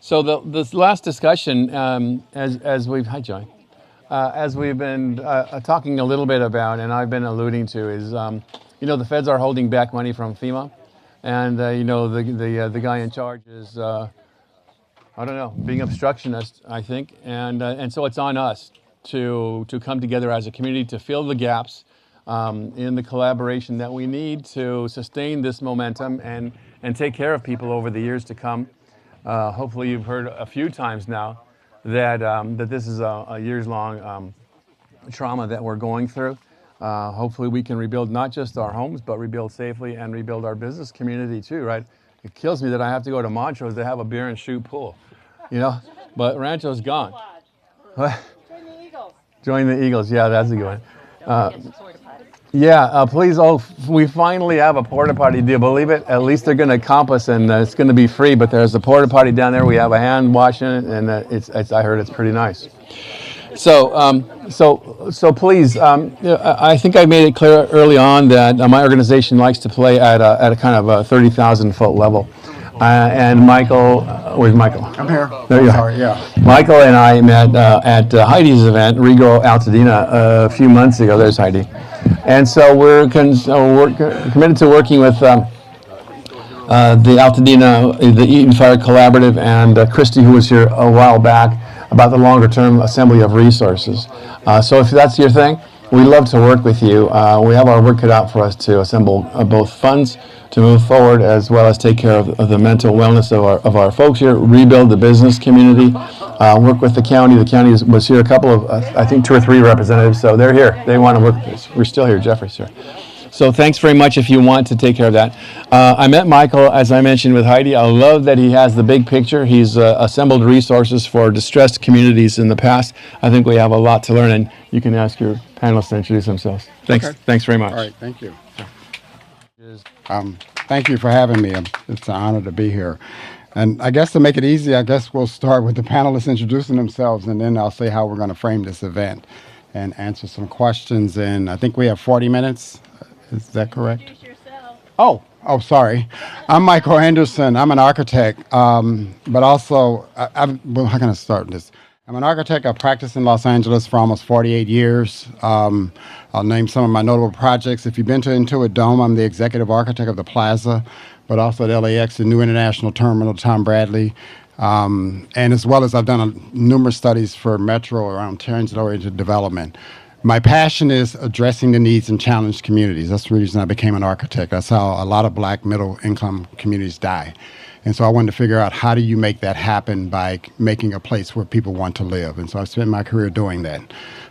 So this last discussion, as we've been talking a little bit about, and I've been alluding to, is the feds are holding back money from FEMA, and the guy in charge is I don't know, being obstructionist, I think, and so it's on us to come together as a community to fill the gaps in the collaboration that we need to sustain this momentum and take care of people over the years to come. Hopefully you've heard a few times now that this is a years-long trauma that we're going through. Hopefully we can rebuild not just our homes, but rebuild safely and rebuild our business community too, right? It kills me that I have to go to Montrose to have a beer and shoot pool, but Rancho's gone. What? Join the Eagles. Join the Eagles, yeah, that's a good one. Please, we finally have a porta potty. Do you believe it? At least they're going to comp us, and it's going to be free. But there's a porta potty down there. We have a hand wash in it, and I heard it's pretty nice. So please, I think I made it clear early on that my organization likes to play at a kind of a 30,000-foot level. And Michael, where's Michael? I'm here. There you are. Sorry, yeah. Michael and I met at Heidi's event, Regrow Altadena, a few months ago. There's Heidi. And so we're committed to working with the Altadena, the Eaton Fire Collaborative, and Christy, who was here a while back, about the longer-term assembly of resources. So if that's your thing, we love to work with you. We have our work cut out for us to assemble both funds to move forward, as well as take care of the mental wellness of our folks here, rebuild the business community, work with the county. The county was here, a couple of, I think 2 or 3 representatives, so they're here. They want to work with us. We're still here, Jeffrey's here. So thanks very much if you want to take care of that. I met Michael, as I mentioned, with Heidi. I love that he has the big picture. He's assembled resources for distressed communities in the past. I think we have a lot to learn, and you can ask your panelists to introduce themselves. Thanks. Okay. Thanks very much. All right, thank you. Thank you for having me. It's an honor to be here. And I guess to make it easy, I guess we'll start with the panelists introducing themselves, and then I'll say how we're going to frame this event and answer some questions. And I think we have 40 minutes. Is that correct? Introduce yourself. Oh, sorry. I'm Michael Anderson. I'm an architect, but also, well, how can I start this? I'm an architect. I practiced in Los Angeles for almost 48 years. I'll name some of my notable projects. If you've been to Intuit Dome, I'm the executive architect of the Plaza, but also at LAX, the new international terminal, Tom Bradley. And as well as I've done numerous studies for Metro around transit-oriented development. My passion is addressing the needs in challenged communities. That's the reason I became an architect. That's how a lot of Black middle-income communities die. And so I wanted to figure out, how do you make that happen by making a place where people want to live? And so I've spent my career doing that.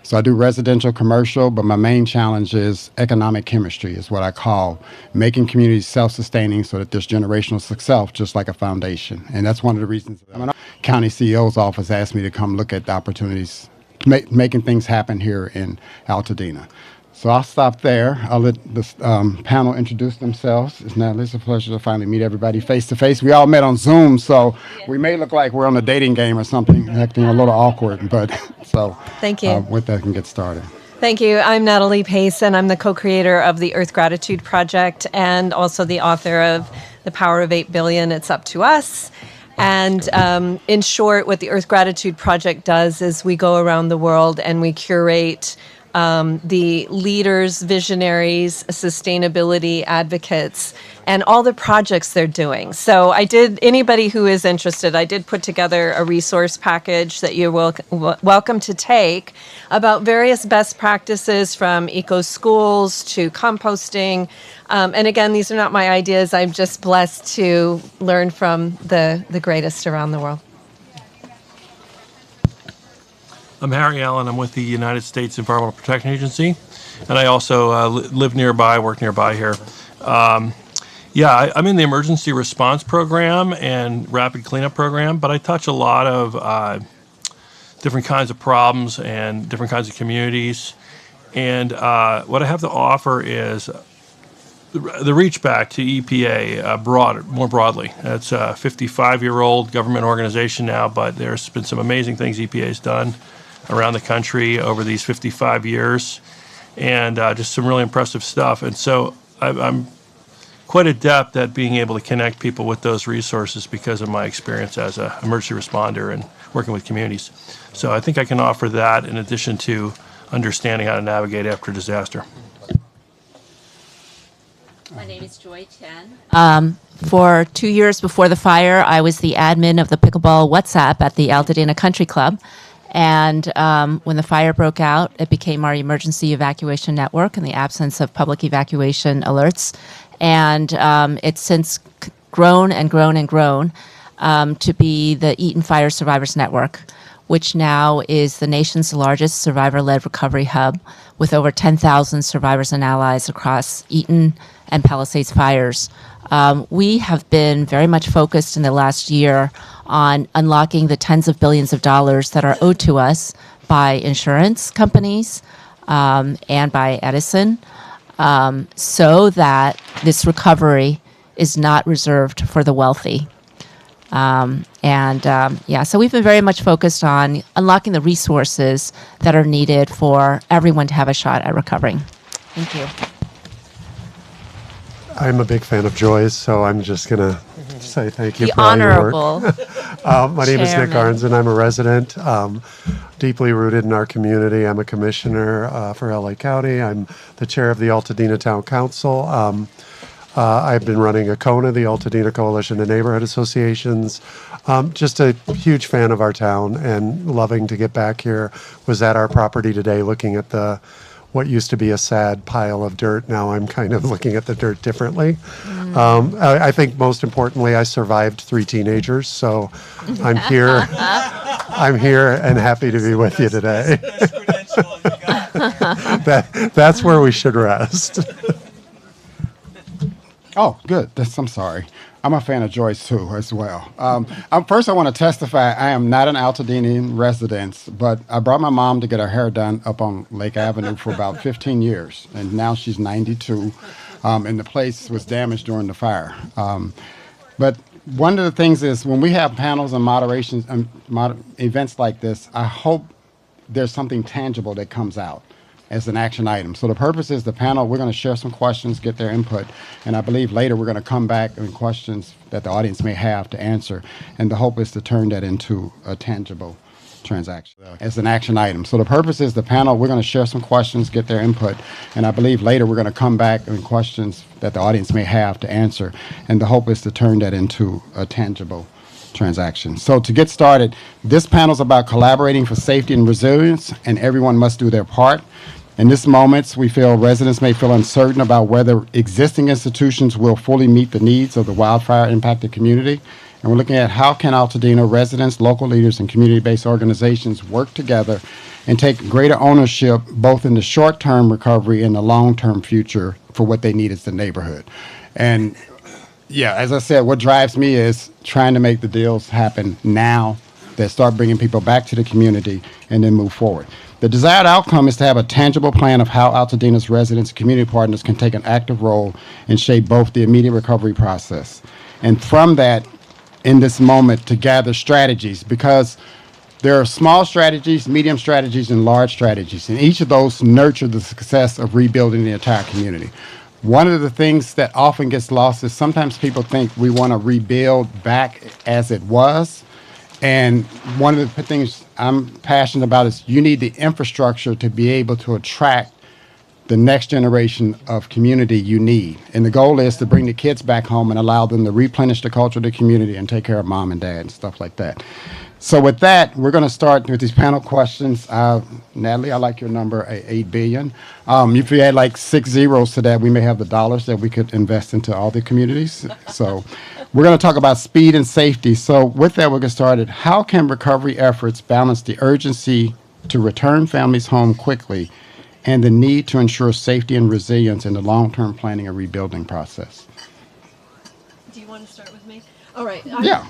So I do residential, commercial, but my main challenge is economic chemistry, is what I call making communities self-sustaining so that there's generational success, just like a foundation. And that's one of the reasons the county CEO's office asked me to come look at the opportunities, making things happen here in Altadena. So I'll stop there. I'll let the panel introduce themselves. It's a pleasure to finally meet everybody face to face. We all met on Zoom, so we may look like we're on a dating game or something, acting a little awkward. But so thank you. With that, I can get started. Thank you. I'm Natalie Pace, and I'm the co-creator of the Earth Gratitude Project and also the author of The Power of 8 Billion, It's Up to Us. And in short, what the Earth Gratitude Project does is we go around the world and we curate the leaders, visionaries, sustainability advocates, and all the projects they're doing. So anybody who is interested, I did put together a resource package that you're welcome to take about various best practices from eco schools to composting. And again, these are not my ideas. I'm just blessed to learn from the greatest around the world. I'm Harry Allen. I'm with the United States Environmental Protection Agency, and I also live nearby, work nearby here. I'm in the emergency response program and rapid cleanup program, but I touch a lot of different kinds of problems and different kinds of communities. And what I have to offer is the reach back to EPA more broadly. It's a 55-year-old government organization now, but there's been some amazing things EPA has done around the country over these 55 years, and just some really impressive stuff. And so I'm quite adept at being able to connect people with those resources because of my experience as an emergency responder and working with communities. So I think I can offer that in addition to understanding how to navigate after disaster. My name is Joy Chen. For 2 years before the fire, I was the admin of the pickleball WhatsApp at the Altadena Country Club. And when the fire broke out, it became our emergency evacuation network in the absence of public evacuation alerts. And it's since grown and grown and grown to be the Eaton Fire Survivors Network, which now is the nation's largest survivor-led recovery hub with over 10,000 survivors and allies across Eaton and Palisades fires. We have been very much focused in the last year on unlocking the tens of billions of dollars that are owed to us by insurance companies and by Edison, so that this recovery is not reserved for the wealthy. So we've been very much focused on unlocking the resources that are needed for everyone to have a shot at recovering. Thank you. I'm a big fan of Joy's, so I'm just going to say thank you The for all your work. Honorable My name is Nic Chairman. Arnzen. I'm a resident, deeply rooted in our community. I'm a commissioner for LA County. I'm the chair of the Altadena Town Council. I've been running ACONA, the Altadena Coalition of Neighborhood Associations. Just a huge fan of our town and loving to get back here. Was at our property today looking at what used to be a sad pile of dirt. Now I'm kind of looking at the dirt differently. I think most importantly, I survived 3 teenagers, so I'm here. I'm here and happy to be with you today. That's where we should rest. Oh, good. I'm sorry. I'm a fan of Joyce too, as well. First, I want to testify. I am not an Altadena resident, but I brought my mom to get her hair done up on Lake Avenue for about 15 years, and now she's 92, and the place was damaged during the fire. But one of the things is when we have panels and moderations and events like this, I hope there's something tangible that comes out as an action item. So the purpose is the panel, we're going to share some questions, get their input, and I believe later we're going to come back and questions that the audience may have to answer. And the hope is to turn that into a tangible transaction as an action item. So the purpose is the panel, we're going to share some questions, get their input, and I believe later we're going to come back and questions that the audience may have to answer. And the hope is to turn that into a tangible transaction. So to get started, this panel is about collaborating for safety and resilience, and everyone must do their part. In this moment, we feel residents may feel uncertain about whether existing institutions will fully meet the needs of the wildfire-impacted community. And we're looking at how can Altadena residents, local leaders, and community-based organizations work together and take greater ownership both in the short-term recovery and the long-term future for what they need as the neighborhood. And yeah, as I said, what drives me is trying to make the deals happen now that start bringing people back to the community and then move forward. The desired outcome is to have a tangible plan of how Altadena's residents and community partners can take an active role and shape both the immediate recovery process. And from that, in this moment, to gather strategies, because there are small strategies, medium strategies, and large strategies, and each of those nurture the success of rebuilding the entire community. One of the things that often gets lost is sometimes people think we want to rebuild back as it was. And one of the things I'm passionate about is you need the infrastructure to be able to attract the next generation of community you need. And the goal is to bring the kids back home and allow them to replenish the culture of the community and take care of mom and dad and stuff like that. So with that, we're going to start with these panel questions. Natalie, I like your number, 8 billion. If we add like 6 zeros to that, we may have the dollars that we could invest into all the communities. So we're going to talk about speed and safety. So with that, we'll get started. How can recovery efforts balance the urgency to return families home quickly and the need to ensure safety and resilience in the long-term planning and rebuilding process? Do you want to start with me? All right. Yeah.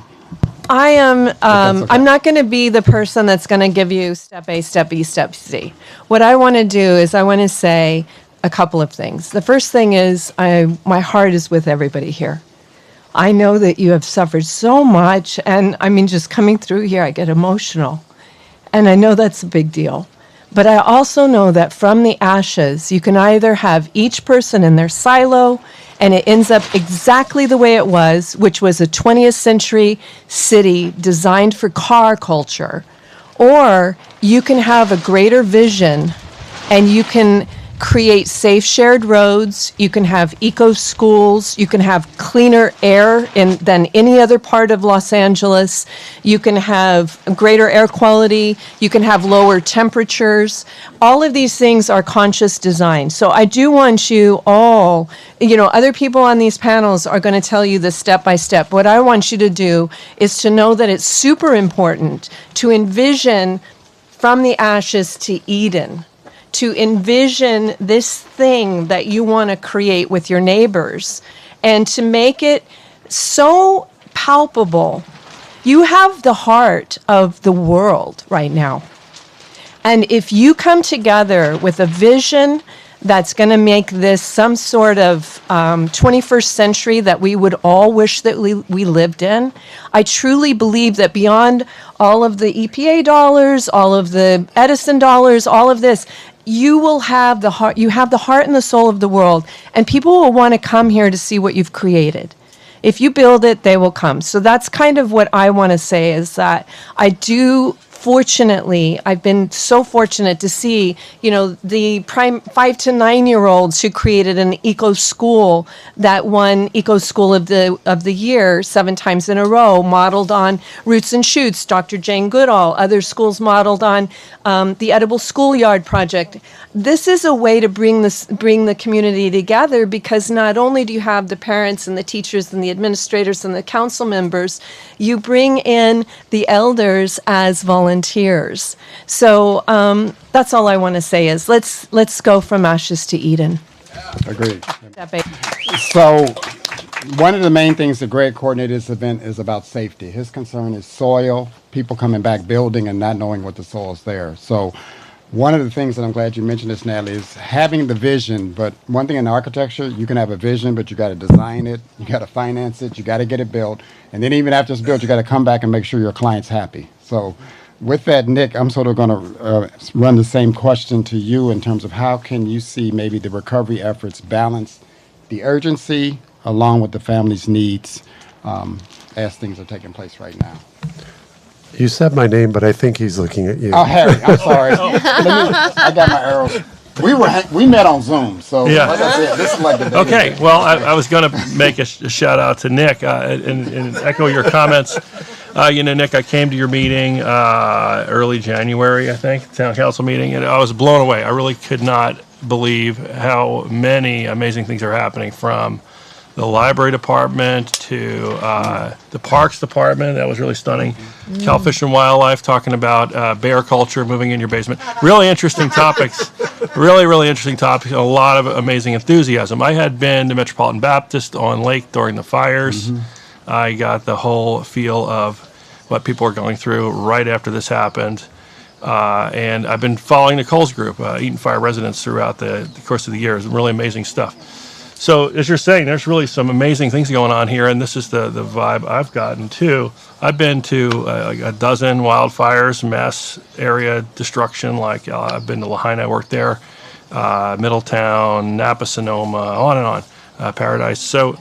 I am, okay. I'm not going to be the person that's going to give you step A, step B, step C. What I want to do is I want to say a couple of things. The first thing is my heart is with everybody here. I know that you have suffered so much, and I mean, just coming through here, I get emotional. And I know that's a big deal. But I also know that from the ashes, you can either have each person in their silo and it ends up exactly the way it was, which was a 20th century city designed for car culture, or you can have a greater vision and you can create safe shared roads, you can have eco schools, you can have cleaner air than any other part of Los Angeles, you can have greater air quality, you can have lower temperatures. All of these things are conscious design. So I do want you all, other people on these panels are going to tell you this step by step. What I want you to do is to know that it's super important to envision from the ashes to Eden, to envision this thing that you want to create with your neighbors and to make it so palpable. You have the heart of the world right now. And if you come together with a vision that's going to make this some sort of 21st century that we would all wish that we lived in, I truly believe that beyond all of the EPA dollars, all of the Edison dollars, all of this, you will have the heart. You have the heart and the soul of the world, and people will want to come here to see what you've created. If you build it, they will come. So that's kind of what I want to say, is that I do. Fortunately, I've been so fortunate to see, the 5 to 9-year-olds who created an eco school that won Eco School of the Year 7 times in a row, modeled on Roots and Shoots, Dr. Jane Goodall, other schools modeled on the Edible Schoolyard Project. This is a way to bring the community together, because not only do you have the parents and the teachers and the administrators and the council members, you bring in the elders as volunteers. So that's all I want to say is let's go from ashes to Eden. Agreed. So one of the main things that Greg coordinated this event is about safety. His concern is soil, people coming back building and not knowing what the soil is there. So one of the things that I'm glad you mentioned this, Natalie, is having the vision. But one thing in architecture, you can have a vision, but you got to design it, you got to finance it, you got to get it built. And then even after it's built, you got to come back and make sure your client's happy. So with that, Nic, I'm sort of going to run the same question to you in terms of how can you see maybe the recovery efforts balance the urgency along with the family's needs as things are taking place right now. You said my name, but I think he's looking at you. Oh, Harry, I'm sorry. I got my arrows. We met on Zoom, so Yeah. like I said, this is like the day. Okay, well, I was going to make a shout out to Nic and echo your comments. Nic, I came to your meeting early January, I think, town council meeting, and I was blown away. I really could not believe how many amazing things are happening, from the library department to the parks department. That was really stunning. Cal Fish and Wildlife talking about bear culture moving in your basement. Really interesting topics. Really interesting topics. A lot of amazing enthusiasm. I had been to Metropolitan Baptist on Lake during the fires. I got the whole feel of what people are going through right after this happened. And I've been following Nicole's group, Eaton Fire residents, throughout the course of the year. It's really amazing stuff. So as you're saying, there's really some amazing things going on here, and this is the vibe I've gotten too. I've been to a dozen wildfires, mass area destruction, like I've been to Lahaina, I worked there, Middletown, Napa, Sonoma, on and on, Paradise. So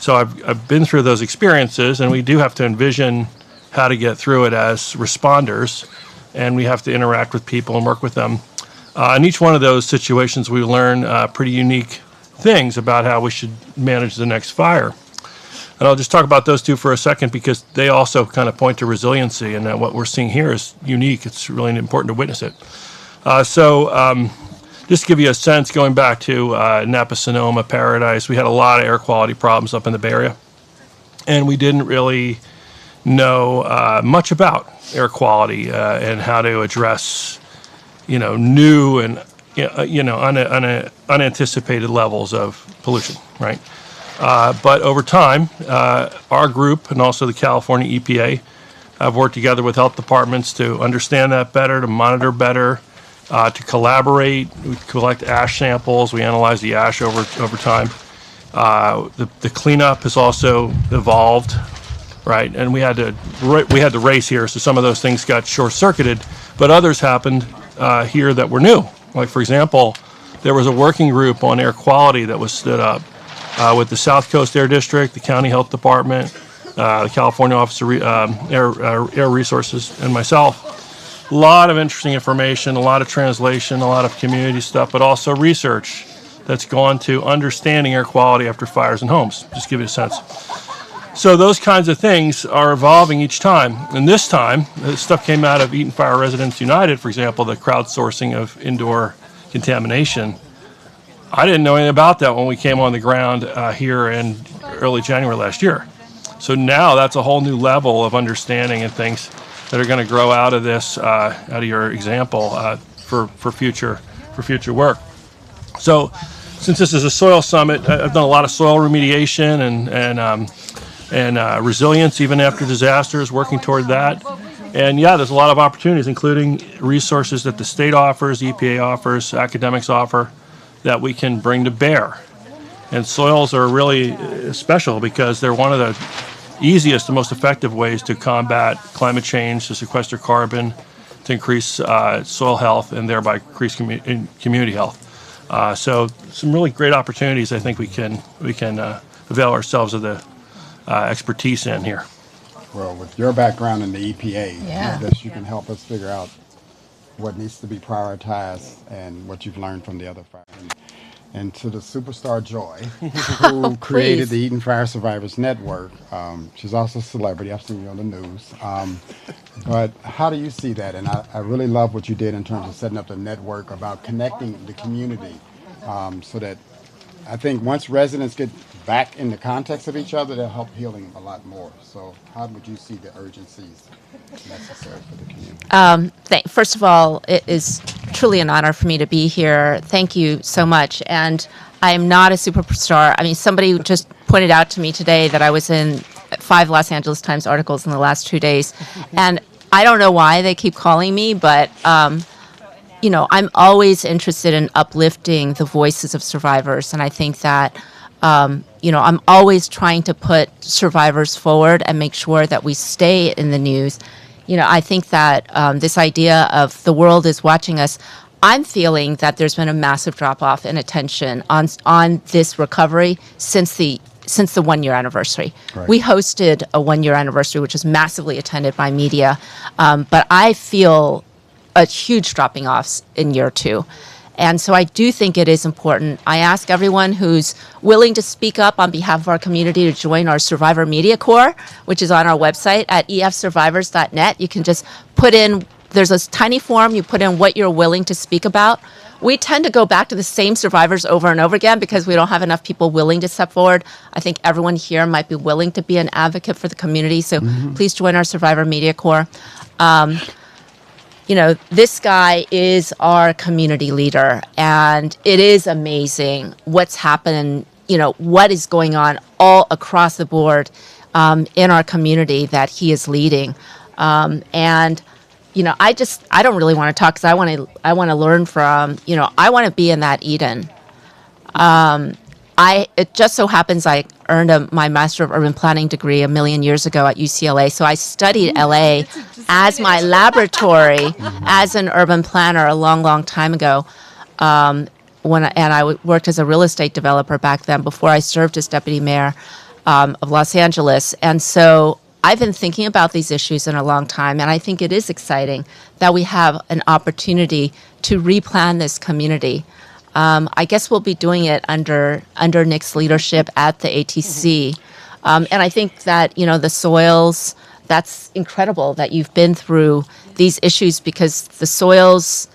I've been through those experiences, and we do have to envision how to get through it as responders, and we have to interact with people and work with them. In each one of those situations, we learn pretty unique things about how we should manage the next fire. And I'll just talk about those two for a second, because they also kind of point to resiliency, and that what we're seeing here is unique. It's really important to witness it. Just to give you a sense, going back to Napa, Sonoma, Paradise, we had a lot of air quality problems up in the Bay Area, and we didn't really know much about air quality and how to address, new and unanticipated levels of pollution, right? But over time, our group and also the California EPA have worked together with health departments to understand that better, to monitor better, to collaborate. We collect ash samples. We analyze the ash over time. The cleanup has also evolved, right? And we had to race here, so some of those things got short-circuited, but others happened here that were new. Like, for example, there was a working group on air quality that was stood up with the South Coast Air District, the County Health Department, the California Office of Air Resources, and myself. A lot of interesting information, a lot of translation, a lot of community stuff, but also research that's gone to understanding air quality after fires in homes. Just give you a sense. So those kinds of things are evolving each time. And this time, stuff came out of Eaton Fire Residents United, for example, the crowdsourcing of indoor contamination. I didn't know anything about that when we came on the ground here in early January last year. So now that's a whole new level of understanding and things that are going to grow out of this, out of your example, for future work. So, since this is a soil summit, I've done a lot of soil remediation and resilience even after disasters, working toward that. And yeah, there's a lot of opportunities, including resources that the state offers, EPA offers, academics offer, that we can bring to bear. And soils are really special because they're one of the easiest and most effective ways to combat climate change, to sequester carbon, to increase soil health, and thereby increase community health. So some really great opportunities I think we can avail ourselves of the expertise in here. Well, with your background in the EPA, Yeah. I guess you can help us figure out what needs to be prioritized and what you've learned from the other fire. And to the superstar Joy, who created the Eaton Fire Survivors Network. She's also a celebrity. I've seen you on the news. But how do you see that? And I really love what you did in terms of setting up the network about connecting the community so that I think once residents get back in the context of each other, they'll help healing a lot more. So how would you see the urgencies necessary for the community? First of all, it is truly an honor for me to be here. Thank you so much. And I am not a superstar. I mean, somebody just pointed out to me today that I was in 5 Los Angeles Times articles in the last 2 days. And I don't know why they keep calling me, but, I'm always interested in uplifting the voices of survivors. And I think that, I'm always trying to put survivors forward and make sure that we stay in the news. I think that this idea of the world is watching us, I'm feeling that there's been a massive drop-off in attention on this recovery since the 1-year anniversary. Right. We hosted a 1-year anniversary, which was massively attended by media, but I feel a huge dropping off in year 2. And so I do think it is important. I ask everyone who's willing to speak up on behalf of our community to join our Survivor Media Corps, which is on our website at efsurvivors.net. You can just put in, there's a tiny form, you put in what you're willing to speak about. We tend to go back to the same survivors over and over again because we don't have enough people willing to step forward. I think everyone here might be willing to be an advocate for the community, so please join our Survivor Media Corps. This guy is our community leader, and it is amazing what's happened, what is going on all across the board in our community that he is leading. I don't really want to talk because I want to learn from, I want to be in that Eden. It just so happens I earned my Master of Urban Planning degree a million years ago at UCLA. So I studied LA as my laboratory as an urban planner a long, long time ago. I worked as a real estate developer back then before I served as deputy mayor of Los Angeles. And so I've been thinking about these issues in a long time, and I think it is exciting that we have an opportunity to replan this community. I guess we'll be doing it under Nic's leadership at the ATC. And I think that, the soils, that's incredible that you've been through these issues because the soils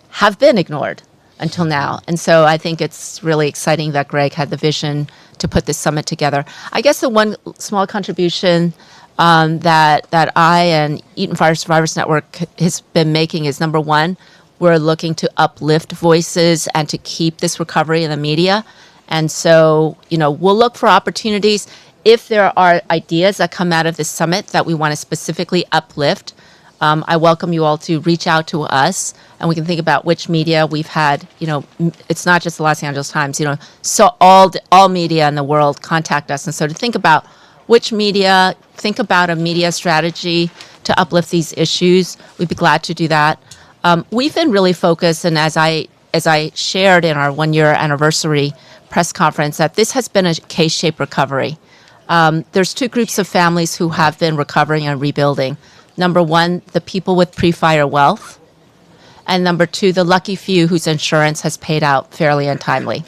have been ignored until now. And so I think it's really exciting that Greg had the vision to put this summit together. I guess the one small contribution that I and Eaton Fire Survivors Network has been making is, number one, we're looking to uplift voices and to keep this recovery in the media. And so, we'll look for opportunities. If there are ideas that come out of this summit that we want to specifically uplift, I welcome you all to reach out to us, and we can think about which media we've had. It's not just the Los Angeles Times, so all media in the world contact us. And so to think about which media, think about a media strategy to uplift these issues. We'd be glad to do that. We've been really focused, and as I shared in our 1-year anniversary press conference, that this has been a K-shaped recovery. There's two groups of families who have been recovering and rebuilding. Number one, the people with pre-fire wealth, and number two, the lucky few whose insurance has paid out fairly and timely.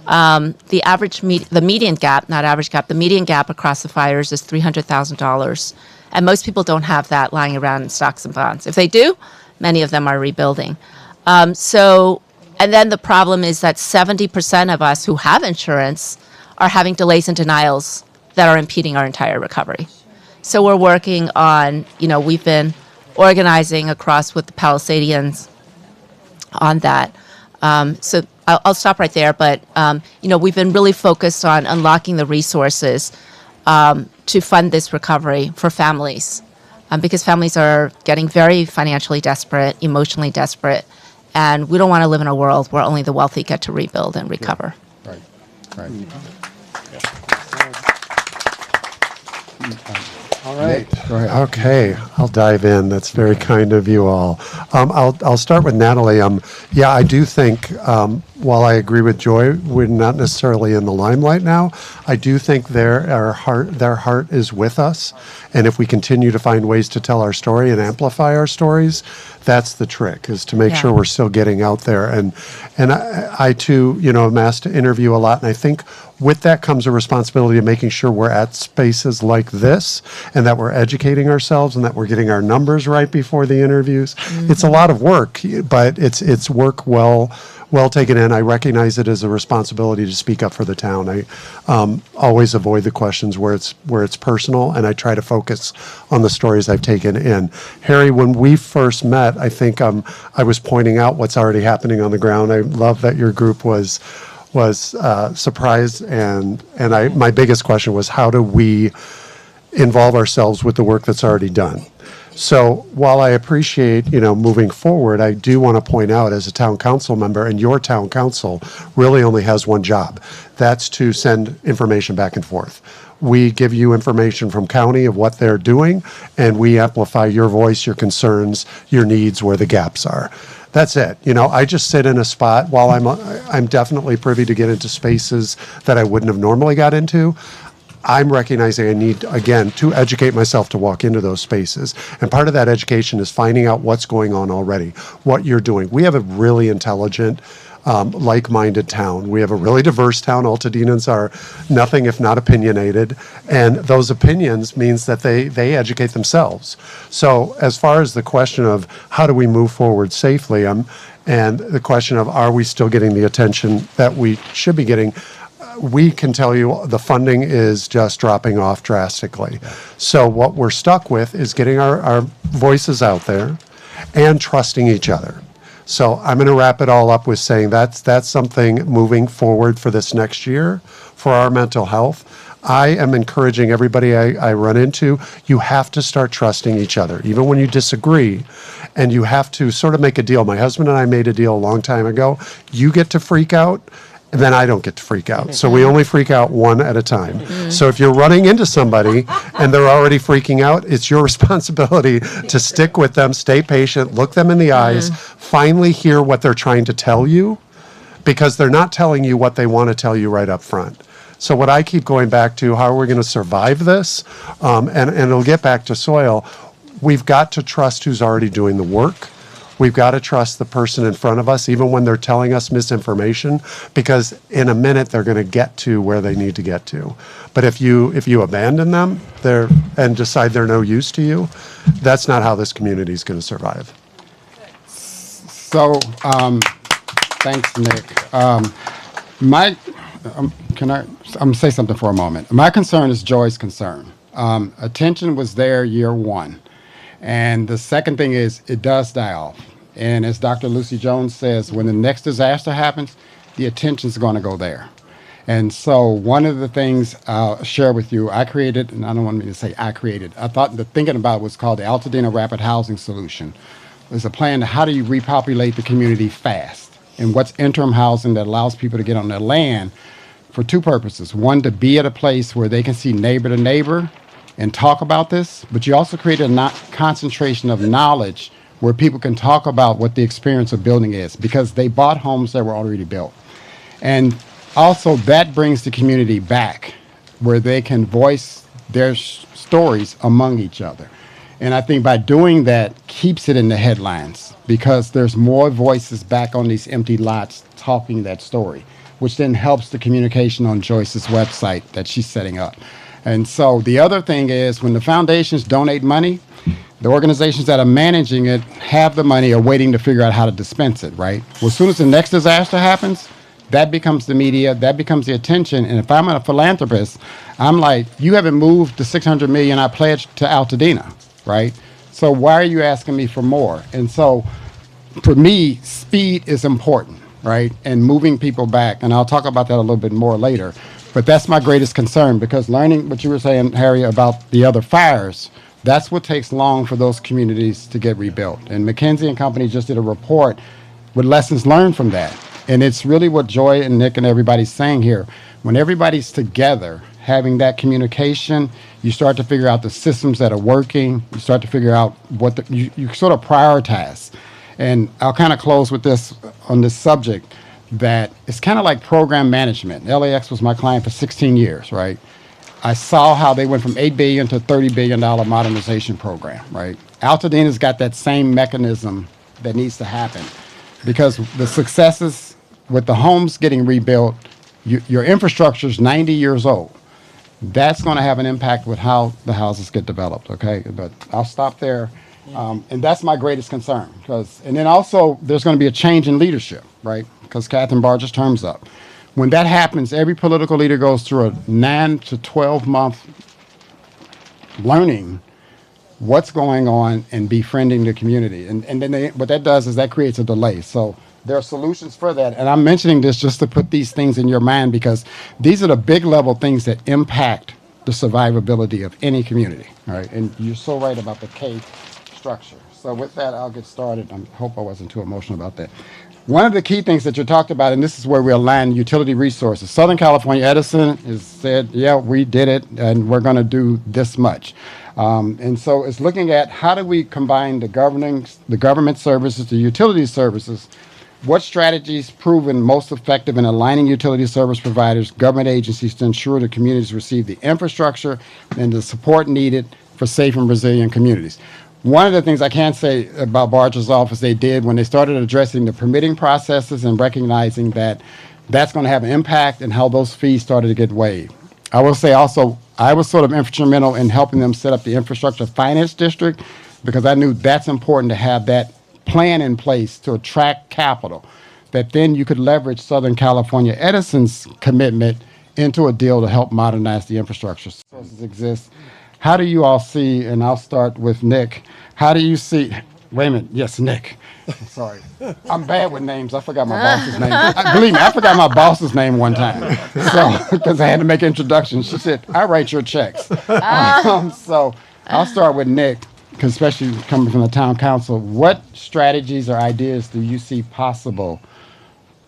The median gap, not average gap, the median gap across the fires is $300,000. And most people don't have that lying around in stocks and bonds. If they do, many of them are rebuilding. And then the problem is that 70% of us who have insurance are having delays and denials that are impeding our entire recovery. So we're working on, we've been organizing across with the Palisadians on that. So I'll stop right there, but we've been really focused on unlocking the resources to fund this recovery for families, because families are getting very financially desperate, emotionally desperate, and we don't want to live in a world where only the wealthy get to rebuild and recover. Right. All right. Go ahead. Okay, I'll dive in. That's very kind of you all. I'll start with Natalie. Yeah, I do think, while I agree with Joy, we're not necessarily in the limelight now. I do think their heart is with us, and if we continue to find ways to tell our story and amplify our stories, that's the trick, is to make sure we're still getting out there. And I too, am asked to interview a lot, and I think with that comes a responsibility of making sure we're at spaces like this, and that we're educating ourselves, and that we're getting our numbers right before the interviews. Mm-hmm. It's a lot of work, but it's work well taken in. I recognize it as a responsibility to speak up for the town. I always avoid the questions where it's personal, and I try to focus on the stories I've taken in. Harry, when we first met, I think I was pointing out what's already happening on the ground. I love that your group was surprised, and my biggest question was, how do we involve ourselves with the work that's already done? So while I appreciate, moving forward, I do want to point out, as a town council member, and your town council really only has one job. That's to send information back and forth. We give you information from county of what they're doing, and we amplify your voice, your concerns, your needs, where the gaps are. That's it. I just sit in a spot. While I'm definitely privy to get into spaces that I wouldn't have normally got into, I'm recognizing I need, again, to educate myself to walk into those spaces. And part of that education is finding out what's going on already, what you're doing. We have a really intelligent, like-minded town. We have a really diverse town. Altadenans are nothing if not opinionated. And those opinions means that they educate themselves. So as far as the question of how do we move forward safely, and the question of are we still getting the attention that we should be getting, we can tell you the funding is just dropping off drastically. So what we're stuck with is getting our voices out there and trusting each other. So I'm going to wrap it all up with saying that's something moving forward for this next year for our mental health. I am encouraging everybody I run into, you have to start trusting each other, even when you disagree, and you have to sort of make a deal. My husband and I made a deal a long time ago. You get to freak out, and then I don't get to freak out. So we only freak out one at a time. Mm-hmm. So if you're running into somebody and they're already freaking out, it's your responsibility to stick with them, stay patient, look them in the eyes, finally hear what they're trying to tell you, because they're not telling you what they want to tell you right up front. So what I keep going back to, how are we going to survive this? And it'll get back to soil. We've got to trust who's already doing the work. We've got to trust the person in front of us, even when they're telling us misinformation, because in a minute they're going to get to where they need to get to. But if you abandon them and decide they're no use to you, that's not how this community is going to survive. So, thanks, Nic. I'm going to say something for a moment. My concern is Joy's concern. Attention was there year one. And the second thing is it does die off. And as Dr. Lucy Jones says, when the next disaster happens, the attention's going to go there. And so one of the things I'll share with you, I created, and I don't want me to say I created, I thought the thinking about it was called the Altadena Rapid Housing Solution. It's a plan to how do you repopulate the community fast, and what's interim housing that allows people to get on their land for two purposes. One, to be at a place where they can see neighbor to neighbor and talk about this, but you also create a concentration of knowledge where people can talk about what the experience of building is, because they bought homes that were already built. And also that brings the community back where they can voice their stories among each other. And I think by doing that keeps it in the headlines, because there's more voices back on these empty lots talking that story, which then helps the communication on Joyce's website that she's setting up. And so the other thing is, when the foundations donate money, the organizations that are managing it have the money, are waiting to figure out how to dispense it, right? Well, as soon as the next disaster happens, that becomes the media, that becomes the attention. And if I'm a philanthropist, I'm like, you haven't moved the $600 million I pledged to Altadena, right? So why are you asking me for more? And so for me, speed is important, right? And moving people back. And I'll talk about that a little bit more later. But that's my greatest concern, because learning what you were saying, Harry, about the other fires, that's what takes long for those communities to get rebuilt. And McKinsey and Company just did a report with lessons learned from that. And it's really what Joy and Nic and everybody's saying here. When everybody's together, having that communication, you start to figure out the systems that are working. You start to figure out what you sort of prioritize. And I'll kind of close with this on this subject, that it's kind of like program management. LAX was my client for 16 years, right? I saw how they went from $8 billion to $30 billion modernization program, right? Altadena's got that same mechanism that needs to happen, because the successes with the homes getting rebuilt, your infrastructure is 90 years old. That's going to have an impact with how the houses get developed, okay? But I'll stop there. And that's my greatest concern. And then also, there's going to be a change in leadership, right? Because Catherine Barger's term's up. When that happens, every political leader goes through a 9 to 12 month learning what's going on and befriending the community. And then what that does is that creates a delay. So there are solutions for that. And I'm mentioning this just to put these things in your mind, because these are the big level things that impact the survivability of any community. All right. And you're so right about the K structure. So with that, I'll get started. I hope I wasn't too emotional about that. One of the key things that you talked about, and this is where we align utility resources. Southern California Edison has said, yeah, we did it, and we're going to do this much. And so it's looking at how do we combine the government services, the utility services. What strategies proven most effective in aligning utility service providers, government agencies, to ensure the communities receive the infrastructure and the support needed for safe and resilient communities? One of the things I can say about Barger's office they did when they started addressing the permitting processes and recognizing that that's going to have an impact, and how those fees started to get waived. I will say also, I was sort of instrumental in helping them set up the infrastructure finance district, because I knew that's important to have that plan in place to attract capital, that then you could leverage Southern California Edison's commitment into a deal to help modernize the infrastructure. Sources exist. How do you all see, and I'll start with Nic, how do you see, wait a minute, yes, Nic. Sorry. I'm bad with names. I forgot my boss's name. Believe me, I forgot my boss's name one time. So, because I had to make introductions. She said, I write your checks. So I'll start with Nic, because especially coming from the town council. What strategies or ideas do you see possible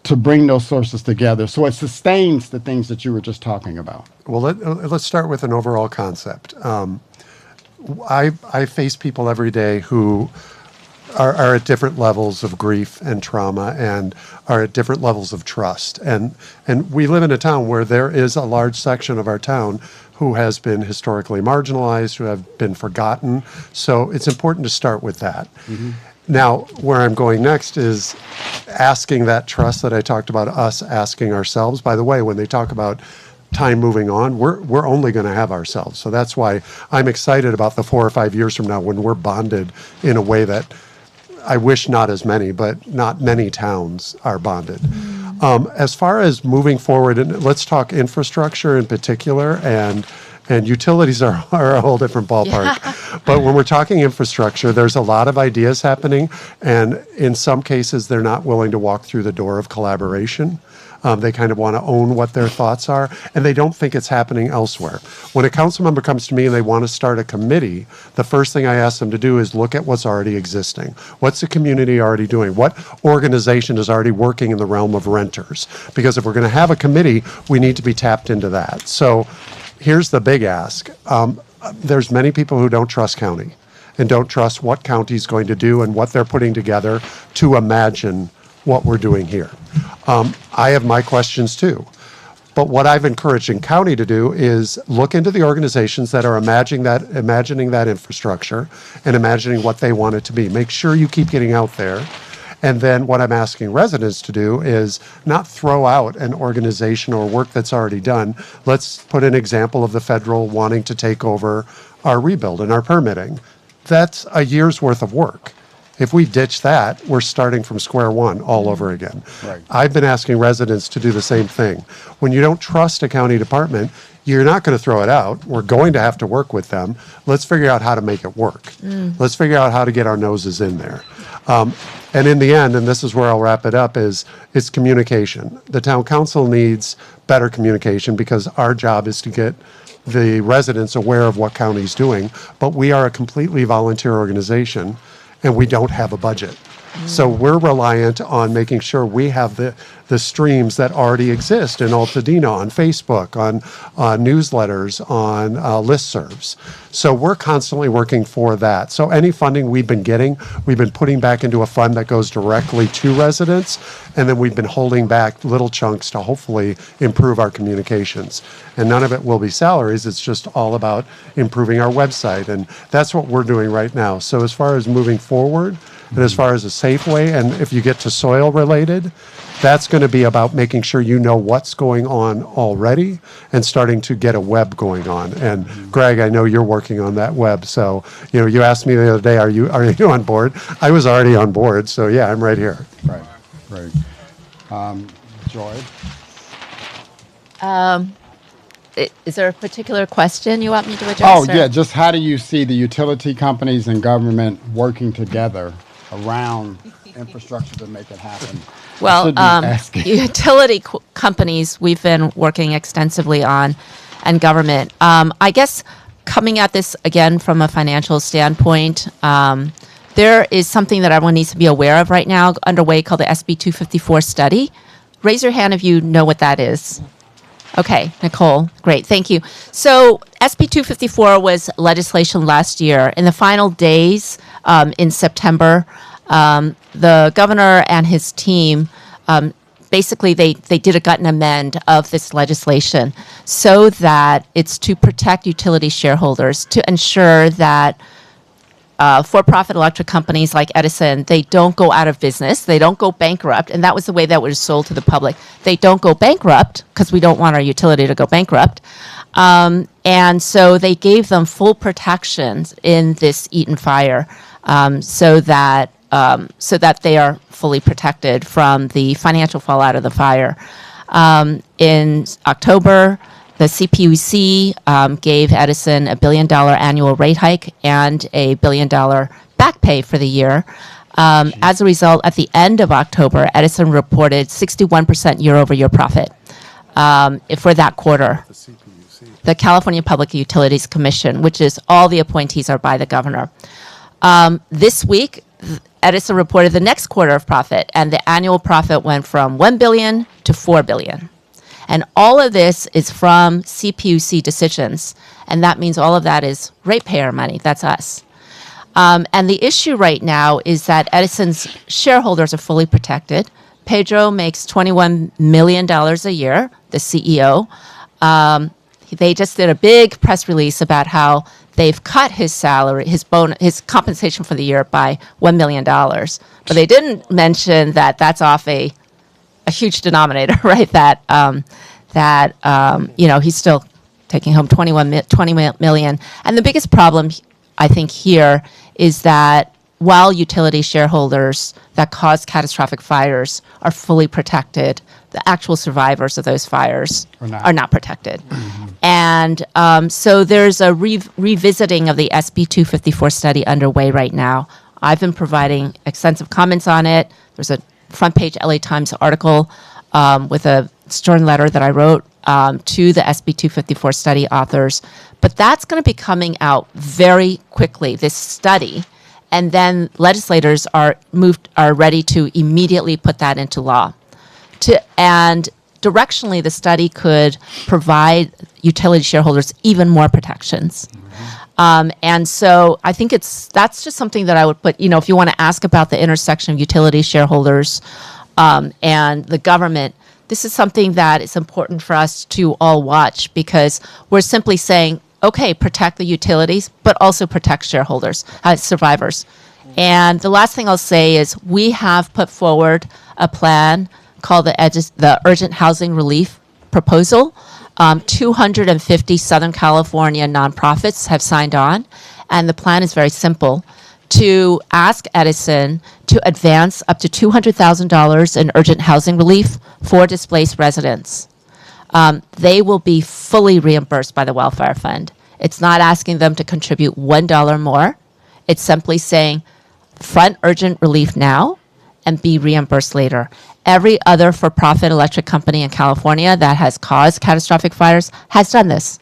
to bring those sources together so it sustains the things that you were just talking about? Well, let's start with an overall concept. I face people every day who are at different levels of grief and trauma, and are at different levels of trust. And we live in a town where there is a large section of our town who has been historically marginalized, who have been forgotten. So it's important to start with that. Mm-hmm. Now, where I'm going next is asking that trust that I talked about, us asking ourselves. By the way, when they talk about time moving on, we're only going to have ourselves. So that's why I'm excited about the 4 or 5 years from now, when we're bonded in a way that I wish not as many, but not many towns are bonded. As far as moving forward, and let's talk infrastructure in particular, and utilities are a whole different ballpark. Yeah. But when we're talking infrastructure, there's a lot of ideas happening, and in some cases, they're not willing to walk through the door of collaboration. They kind of want to own what their thoughts are, and they don't think it's happening elsewhere. When a council member comes to me and they want to start a committee, the first thing I ask them to do is look at what's already existing. What's the community already doing? What organization is already working in the realm of renters? Because if we're going to have a committee, we need to be tapped into that. So here's the big ask. There's many people who don't trust county. and don't trust what county's going to do and what they're putting together to imagine what we're doing here. I have my questions too. But what I've encouraged in county to do is look into the organizations that are imagining that infrastructure and imagining what they want it to be. Make sure you keep getting out there. And then what I'm asking residents to do is not throw out an organization or work that's already done. Let's put an example of the federal wanting to take over our rebuild and our permitting. That's a year's worth of work. If we ditch that, we're starting from square one all over again. Right. I've been asking residents to do the same thing. When you don't trust a county department, you're not going to throw it out. We're going to have to work with them. Let's figure out how to make it work. Let's figure out how to get our noses in there. And in the end, and this is where I'll wrap it up, is it's communication. The town council needs better communication because our job is to get the residents aware of what county's doing, but we are a completely volunteer organization and we don't have a budget. So we're reliant on making sure we have the streams that already exist in Altadena, on Facebook, on newsletters, on listservs. So we're constantly working for that. So any funding we've been getting, we've been putting back into a fund that goes directly to residents, and then we've been holding back little chunks to hopefully improve our communications. And none of it will be salaries, it's just all about improving our website, and that's what we're doing right now. So as far as moving forward, and as far as a safe way, and if you get to soil related, that's going to be about making sure you know what's going on already and starting to get a web going on. And Greg, I know you're working on that web. So, you asked me the other day, are you on board? I was already on board. So yeah, I'm right here. Right. Joy? Is there a particular question you want me to address? Oh, or- yeah, just how do you see the utility companies and government working together around infrastructure to make it happen? Well, Should be asking. utility companies we've been working extensively on, and government. I guess coming at this again from a financial standpoint, there is something that everyone needs to be aware of right now underway called the SB 254 study. Raise your hand if you know what that is. Okay, Nicole, great, thank you. So SB 254 was legislation last year. In the final days in September, the governor and his team, basically they did a gut and amend of this legislation so that it's to protect utility shareholders, to ensure that for-profit electric companies like Edison, they don't go out of business, they don't go bankrupt, and that was the way that was sold to the public. They don't go bankrupt because we don't want our utility to go bankrupt. And so they gave them full protections in this Eaton fire so that they are fully protected from the financial fallout of the fire. In October, the CPUC gave Edison a $1 billion annual rate hike and a $1 billion back pay for the year. As a result, at the end of October, Edison reported 61% year-over-year profit for that quarter. The California Public Utilities Commission, which is all the appointees are by the governor. This week, Edison reported the next quarter of profit, and the annual profit went from $1 billion to $4 billion. And all of this is from CPUC decisions, and that means all of that is ratepayer money. That's us. And the issue right now is that Edison's shareholders are fully protected. Pedro makes $21 million a year, the CEO. They just did a big press release about how they've cut his salary, his compensation for the year by $1 million. But they didn't mention that that's off a huge denominator, right? He's still taking home $20 million. And the biggest problem, I think, here is that while utility shareholders that cause catastrophic fires are fully protected, the actual survivors of those fires are not protected. Mm-hmm. And so there's a revisiting of the SB 254 study underway right now. I've been providing extensive comments on it. There's a front page LA Times article with a stern letter that I wrote to the SB 254 study authors. But that's going to be coming out very quickly, this study. And then legislators are ready to immediately put that into law. And directionally, the study could provide utility shareholders even more protections. And so I think that's just something that I would put, if you want to ask about the intersection of utility shareholders and the government, this is something that is important for us to all watch, because we're simply saying, okay, protect the utilities, but also protect shareholders, survivors. And the last thing I'll say is we have put forward a plan called the Urgent Housing Relief Proposal. 250 Southern California nonprofits have signed on, and the plan is very simple: to ask Edison to advance up to $200,000 in urgent housing relief for displaced residents. They will be fully reimbursed by the Wildfire Fund. It's not asking them to contribute $1 more. It's simply saying, front urgent relief now and be reimbursed later. Every other for-profit electric company in California that has caused catastrophic fires has done this.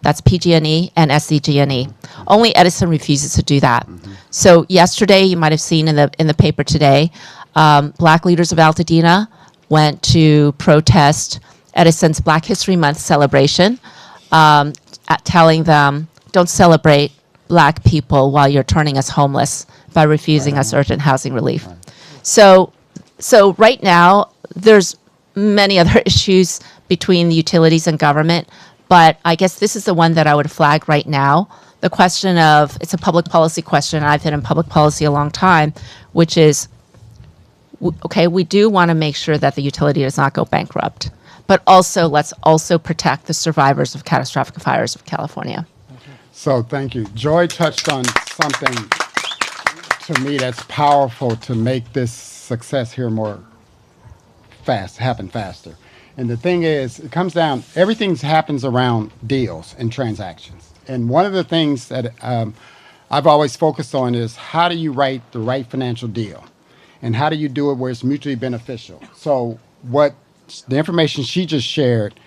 That's PG&E and SDG&E. Only Edison refuses to do that. So yesterday, you might have seen in the paper today, Black leaders of Altadena went to protest Edison's Black History Month celebration, telling them, don't celebrate Black people while you're turning us homeless by refusing us urgent housing relief. So right now, there's many other issues between the utilities and government, but I guess this is the one that I would flag right now. The question of, it's a public policy question, and I've been in public policy a long time, which is, okay, we do want to make sure that the utility does not go bankrupt, but also let's also protect the survivors of catastrophic fires of California. So thank you. Joy touched on something to me that's powerful to make this success here happen faster. And the thing is, it comes down, everything happens around deals and transactions. And one of the things that I've always focused on is, how do you write the right financial deal? And how do you do it where it's mutually beneficial? So what the information she just shared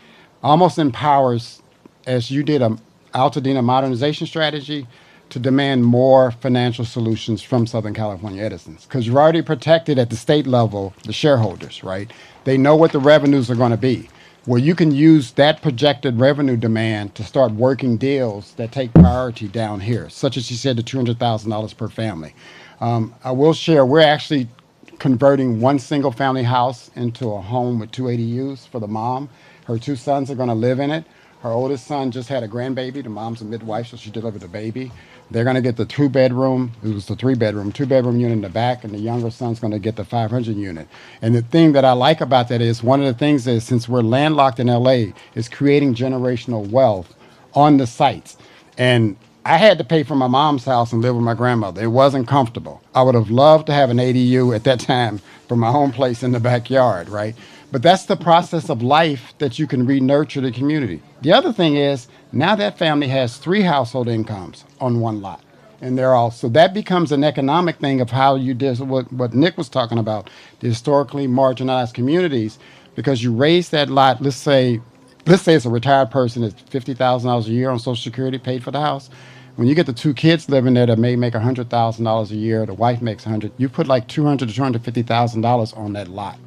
almost empowers, as you did a Altadena modernization strategy, to demand more financial solutions from Southern California Edisons. Because you're already protected at the state level, the shareholders, right? They know what the revenues are going to be. Well, you can use that projected revenue demand to start working deals that take priority down here, such as you said, the $200,000 per family. I will share, we're actually converting one single family house into a home with 2 ADUs for the mom. Her 2 sons are going to live in it. Her oldest son just had a grandbaby. The mom's a midwife, so she delivered a baby. They're going to get the 2-bedroom, it was the 3-bedroom, 2-bedroom unit in the back, and the younger son's going to get the 500 unit. And the thing that I like about that is, one of the things is, since we're landlocked in LA, is creating generational wealth on the sites. And I had to pay for my mom's house and live with my grandmother. It wasn't comfortable. I would have loved to have an ADU at that time for my home place in the backyard, right? But that's the process of life that you can re-nurture the community. The other thing is, now that family has 3 household incomes on one lot. And they're all, so that becomes an economic thing of how you do what Nic was talking about, the historically marginalized communities, because you raise that lot, let's say it's a retired person that's $50,000 a year on Social Security paid for the house. When you get the 2 kids living there that may make $100,000 a year, the wife makes $100,000, you put like $200,000 to $250,000 on that lot.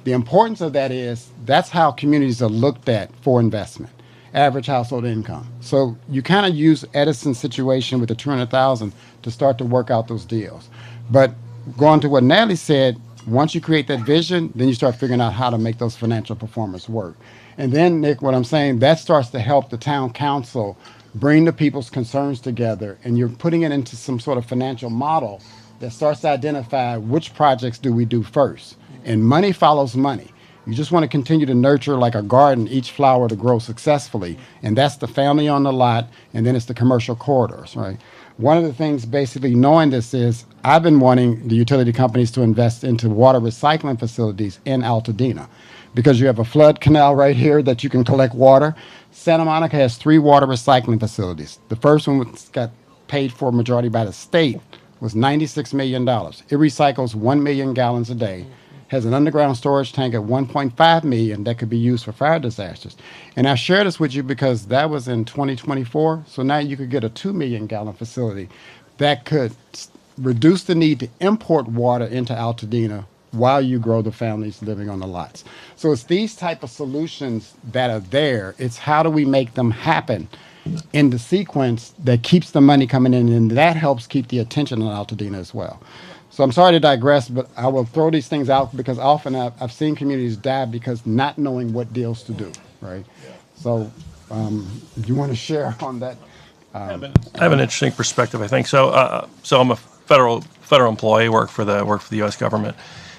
The importance of that is, that's how communities are looked at for investment, average household income. So you kind of use Edison's situation with the $200,000 to start to work out those deals. But going to what Natalie said, once you create that vision, then you start figuring out how to make those financial performance work. And then, Nic, what I'm saying, that starts to help the town council bring the people's concerns together, and you're putting it into some sort of financial model that starts to identify which projects do we do first. And money follows money. You just want to continue to nurture, like a garden, each flower to grow successfully. And that's the family on the lot, and then it's the commercial corridors, right? One of the things, basically knowing this, is I've been wanting the utility companies to invest into water recycling facilities in Altadena, because you have a flood canal right here that you can collect water. Santa Monica has 3 water recycling facilities. The first one got paid for majority by the state, was $96 million. It recycles 1 million gallons a day, has an underground storage tank at 1.5 million that could be used for fire disasters. And I share this with you because that was in 2024. So now you could get a 2 million gallon facility that could reduce the need to import water into Altadena while you grow the families living on the lots. So it's these type of solutions that are there. It's how do we make them happen in the sequence that keeps the money coming in, and that helps keep the attention on Altadena as well. So I'm sorry to digress, but I will throw these things out because often I've seen communities die because not knowing what deals to do, right? So do you want to share on that? I have an interesting perspective, I think. So I'm a federal employee, work for the U.S. government,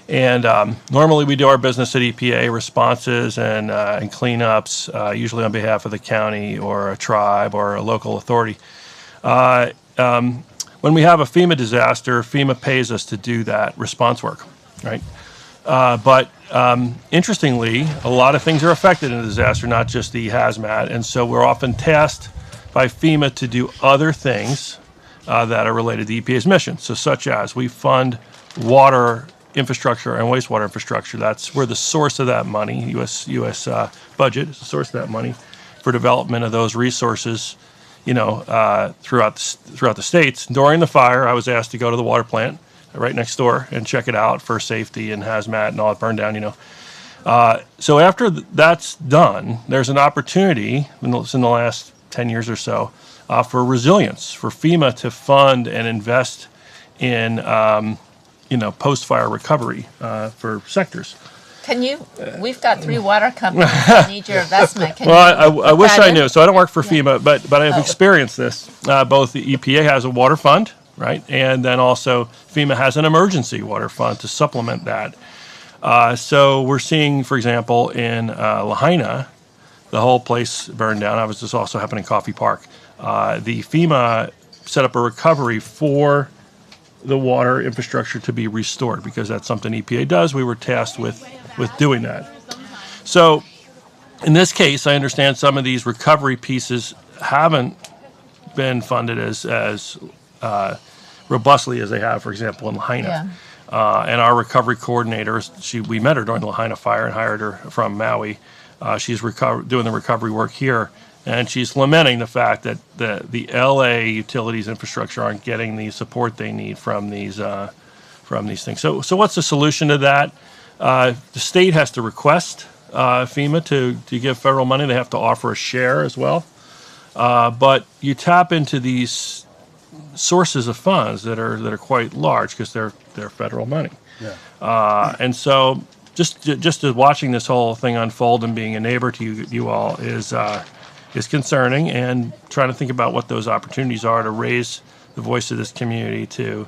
and normally we do our business at EPA, responses and cleanups, usually on behalf of the county or a tribe or a local authority. When we have a FEMA disaster, FEMA pays us to do that response work, right? But interestingly, a lot of things are affected in a disaster, not just the hazmat, and so we're often tasked by FEMA to do other things that are related to EPA's mission. So such as we fund water infrastructure and wastewater infrastructure. That's where the source of that money, U.S. Budget, is the source of that money for development of those resources, throughout the states. During the fire, I was asked to go to the water plant right next door and check it out for safety and hazmat and all that burned down, So after that's done, there's an opportunity in the last 10 years or so for resilience, for FEMA to fund and invest in, post-fire recovery for sectors. We've got 3 water companies that need your investment. I wish I knew. So I don't work for FEMA, but I've experienced this. Both the EPA has a water fund, right? And then also FEMA has an emergency water fund to supplement that. So we're seeing, for example, in Lahaina, the whole place burned down. I was just also happening in Coffee Park. The FEMA set up a recovery for the water infrastructure to be restored because that's something EPA does. We were tasked with doing that. So in this case, I understand some of these recovery pieces haven't been funded as robustly as they have, for example, in Lahaina. Yeah. And our recovery coordinator, we met her during the Lahaina fire and hired her from Maui. She's doing the recovery work here, and she's lamenting the fact that the LA utilities infrastructure aren't getting the support they need from these things. So what's the solution to that? The state has to request FEMA to give federal money. They have to offer a share as well. But you tap into these sources of funds that are quite large because they're federal money. Yeah. And so just watching this whole thing unfold and being a neighbor to you all is concerning, and trying to think about what those opportunities are to raise the voice of this community to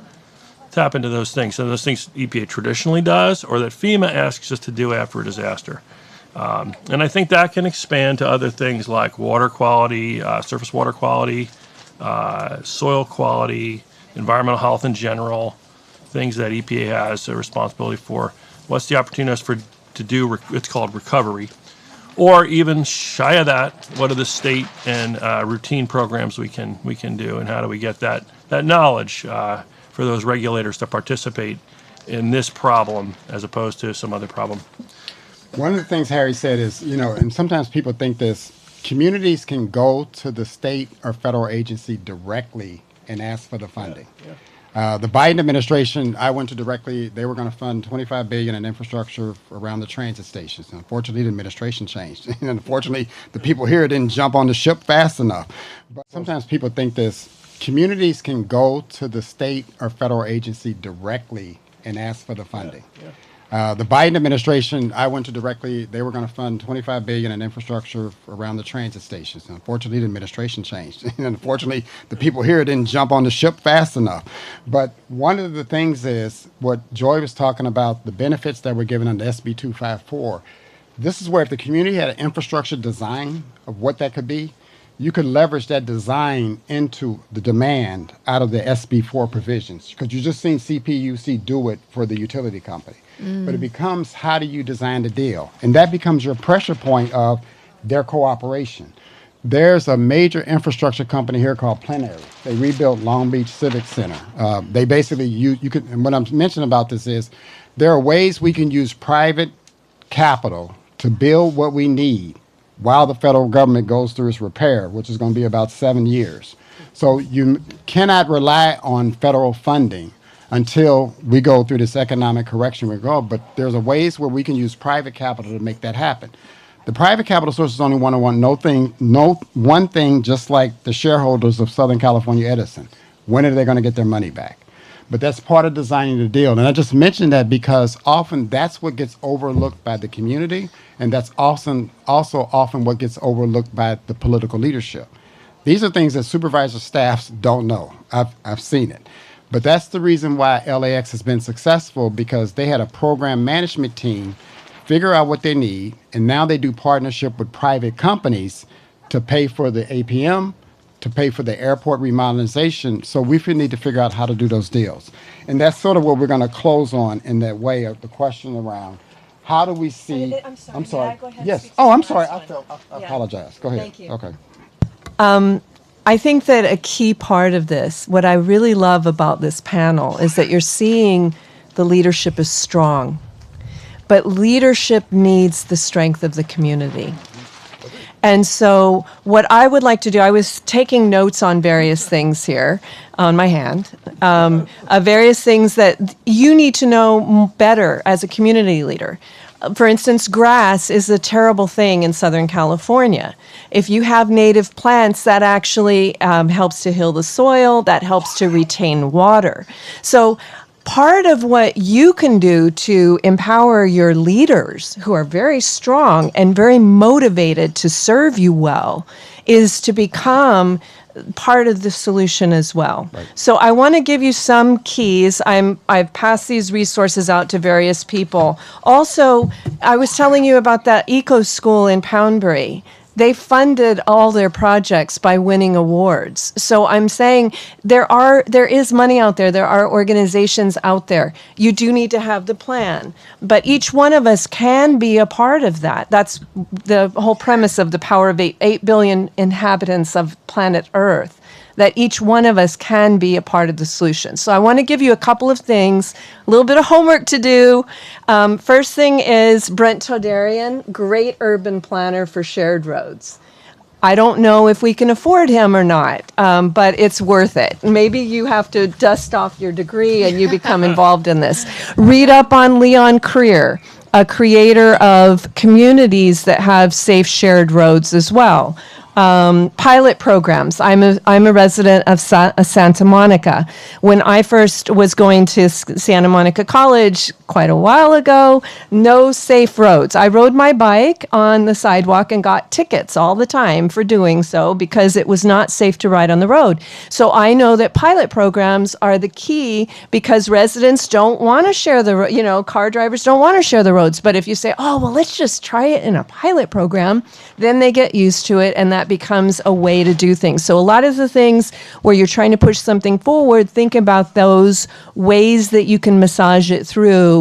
tap into those things. So those things EPA traditionally does, or that FEMA asks us to do after a disaster. And I think that can expand to other things like water quality, surface water quality, soil quality, environmental health in general, things that EPA has a responsibility for. What's the opportunity to do? It's called recovery. Or even shy of that, what are the state and routine programs we can do, and how do we get that knowledge for those regulators to participate in this problem as opposed to some other problem? One of the things Harry said is, and sometimes people think this, communities can go to the state or federal agency directly and ask for the funding. Yeah. The Biden administration, I went to directly, they were going to fund $25 billion in infrastructure around the transit stations. Unfortunately, the administration changed. And unfortunately, the people here didn't jump on the ship fast enough. But sometimes people think this, communities can go to the state or federal agency directly and ask for the funding. Yeah. Yeah. The Biden administration, I went to directly, they were going to fund $25 billion in infrastructure around the transit stations. Unfortunately, the administration changed. And unfortunately, the people here didn't jump on the ship fast enough. But one of the things is what Joy was talking about, the benefits that were given under SB 254. This is where if the community had an infrastructure design of what that could be, you could leverage that design into the demand out of the SB 4 provisions. Because you just seen CPUC do it for the utility company. But it becomes, how do you design the deal? And that becomes your pressure point of their cooperation. There's a major infrastructure company here called Plenary. They rebuilt Long Beach Civic Center. They basically, you could, and what I'm mentioning about this is, there are ways we can use private capital to build what we need while the federal government goes through its repair, which is going to be about 7 years. So you cannot rely on federal funding until we go through this economic correction we go. But there's a ways where we can use private capital to make that happen. The private capital sources only want to want no one thing, just like the shareholders of Southern California Edison. When are they going to get their money back? But that's part of designing the deal. And I just mentioned that because often that's what gets overlooked by the community, and that's also often what gets overlooked by the political leadership. These are things that supervisor staffs don't know. I've seen it. But that's the reason why LAX has been successful, because they had a program management team figure out what they need, and now they do partnership with private companies to pay for the APM, to pay for the airport remodelization. So we need to figure out how to do those deals. And that's sort of what we're going to close on in that way of the question around how do we see... I'm sorry. I'm sorry. May I go ahead and Yes. speak to Oh, the I'm sorry. last one? I apologize. Go ahead. Thank you. Okay. I think that a key part of this, what I really love about this panel, is that you're seeing the leadership is strong. But leadership needs the strength of the community. And so what I would like to do, I was taking notes on various things here on my hand, various things that you need to know better as a community leader. For instance, grass is a terrible thing in Southern California. If you have native plants, that actually helps to heal the soil, that helps to retain water. So part of what you can do to empower your leaders, who are very strong and very motivated to serve you well, is to become part of the solution as well. Right. So I want to give you some keys. I've passed these resources out to various people. Also, I was telling you about that eco school in Poundbury. They funded all their projects by winning awards. So I'm saying there is money out there. There are organizations out there. You do need to have the plan. But each one of us can be a part of that. That's the whole premise of the power of 8 billion inhabitants of planet Earth, that each one of us can be a part of the solution. So I want to give you a couple of things, a little bit of homework to do. First thing is Brent Todarian, great urban planner for shared roads. I don't know if we can afford him or not, but it's worth it. Maybe you have to dust off your degree and you become involved in this. Read up on Leon Creer, a creator of communities that have safe shared roads as well. Pilot programs. I'm a resident of Santa Monica. When I first was going to Santa Monica College quite a while ago, no safe roads. I rode my bike on the sidewalk and got tickets all the time for doing so because it was not safe to ride on the road. So I know that pilot programs are the key because residents don't want to share car drivers don't want to share the roads. But if you say, oh, well, let's just try it in a pilot program, then they get used to it and that becomes a way to do things. So a lot of the things where you're trying to push something forward, think about those ways that you can massage it through.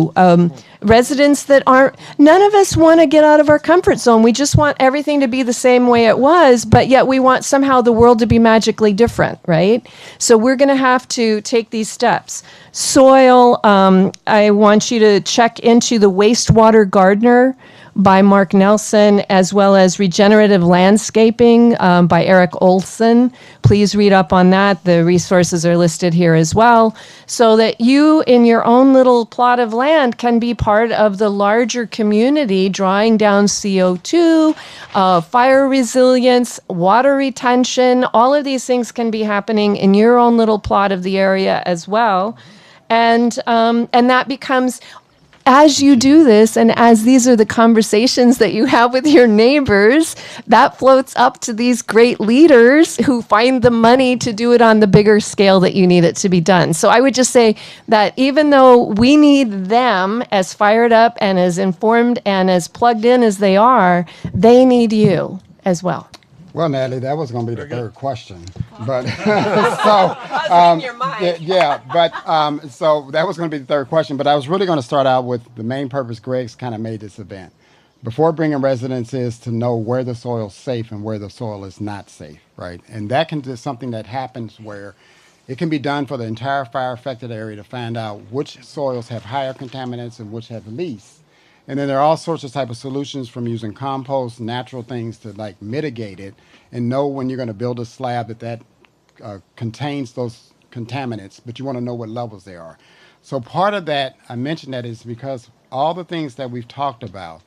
Residents none of us want to get out of our comfort zone. We just want everything to be the same way it was, but yet we want somehow the world to be magically different, right? So we're going to have to take these steps. Soil, I want you to check into the Wastewater Gardener by Mark Nelson, as well as Regenerative Landscaping by Eric Olson. Please read up on that. The resources are listed here as well, so that you, in your own little plot of land, can be part of the larger community, drawing down CO2, fire resilience, water retention. All of these things can be happening in your own little plot of the area as well. And that becomes... As you do this, and as these are the conversations that you have with your neighbors, that floats up to these great leaders who find the money to do it on the bigger scale that you need it to be done. So I would just say that even though we need them as fired up and as informed and as plugged in as they need you as well. Well, Natalie, that was going to be the third question, but so that was going to be the third question. But I was really going to start out with the main purpose Greg's kind of made this event. Before bringing residents is to know where the soil is safe and where the soil is not safe, right? And that can be something that happens where it can be done for the entire fire affected area to find out which soils have higher contaminants and which have least. And then there are all sorts of type of solutions, from using compost, natural things to like mitigate it, and know when you're going to build a slab that contains those contaminants, but you want to know what levels they are. So part of that, I mentioned that, is because all the things that we've talked about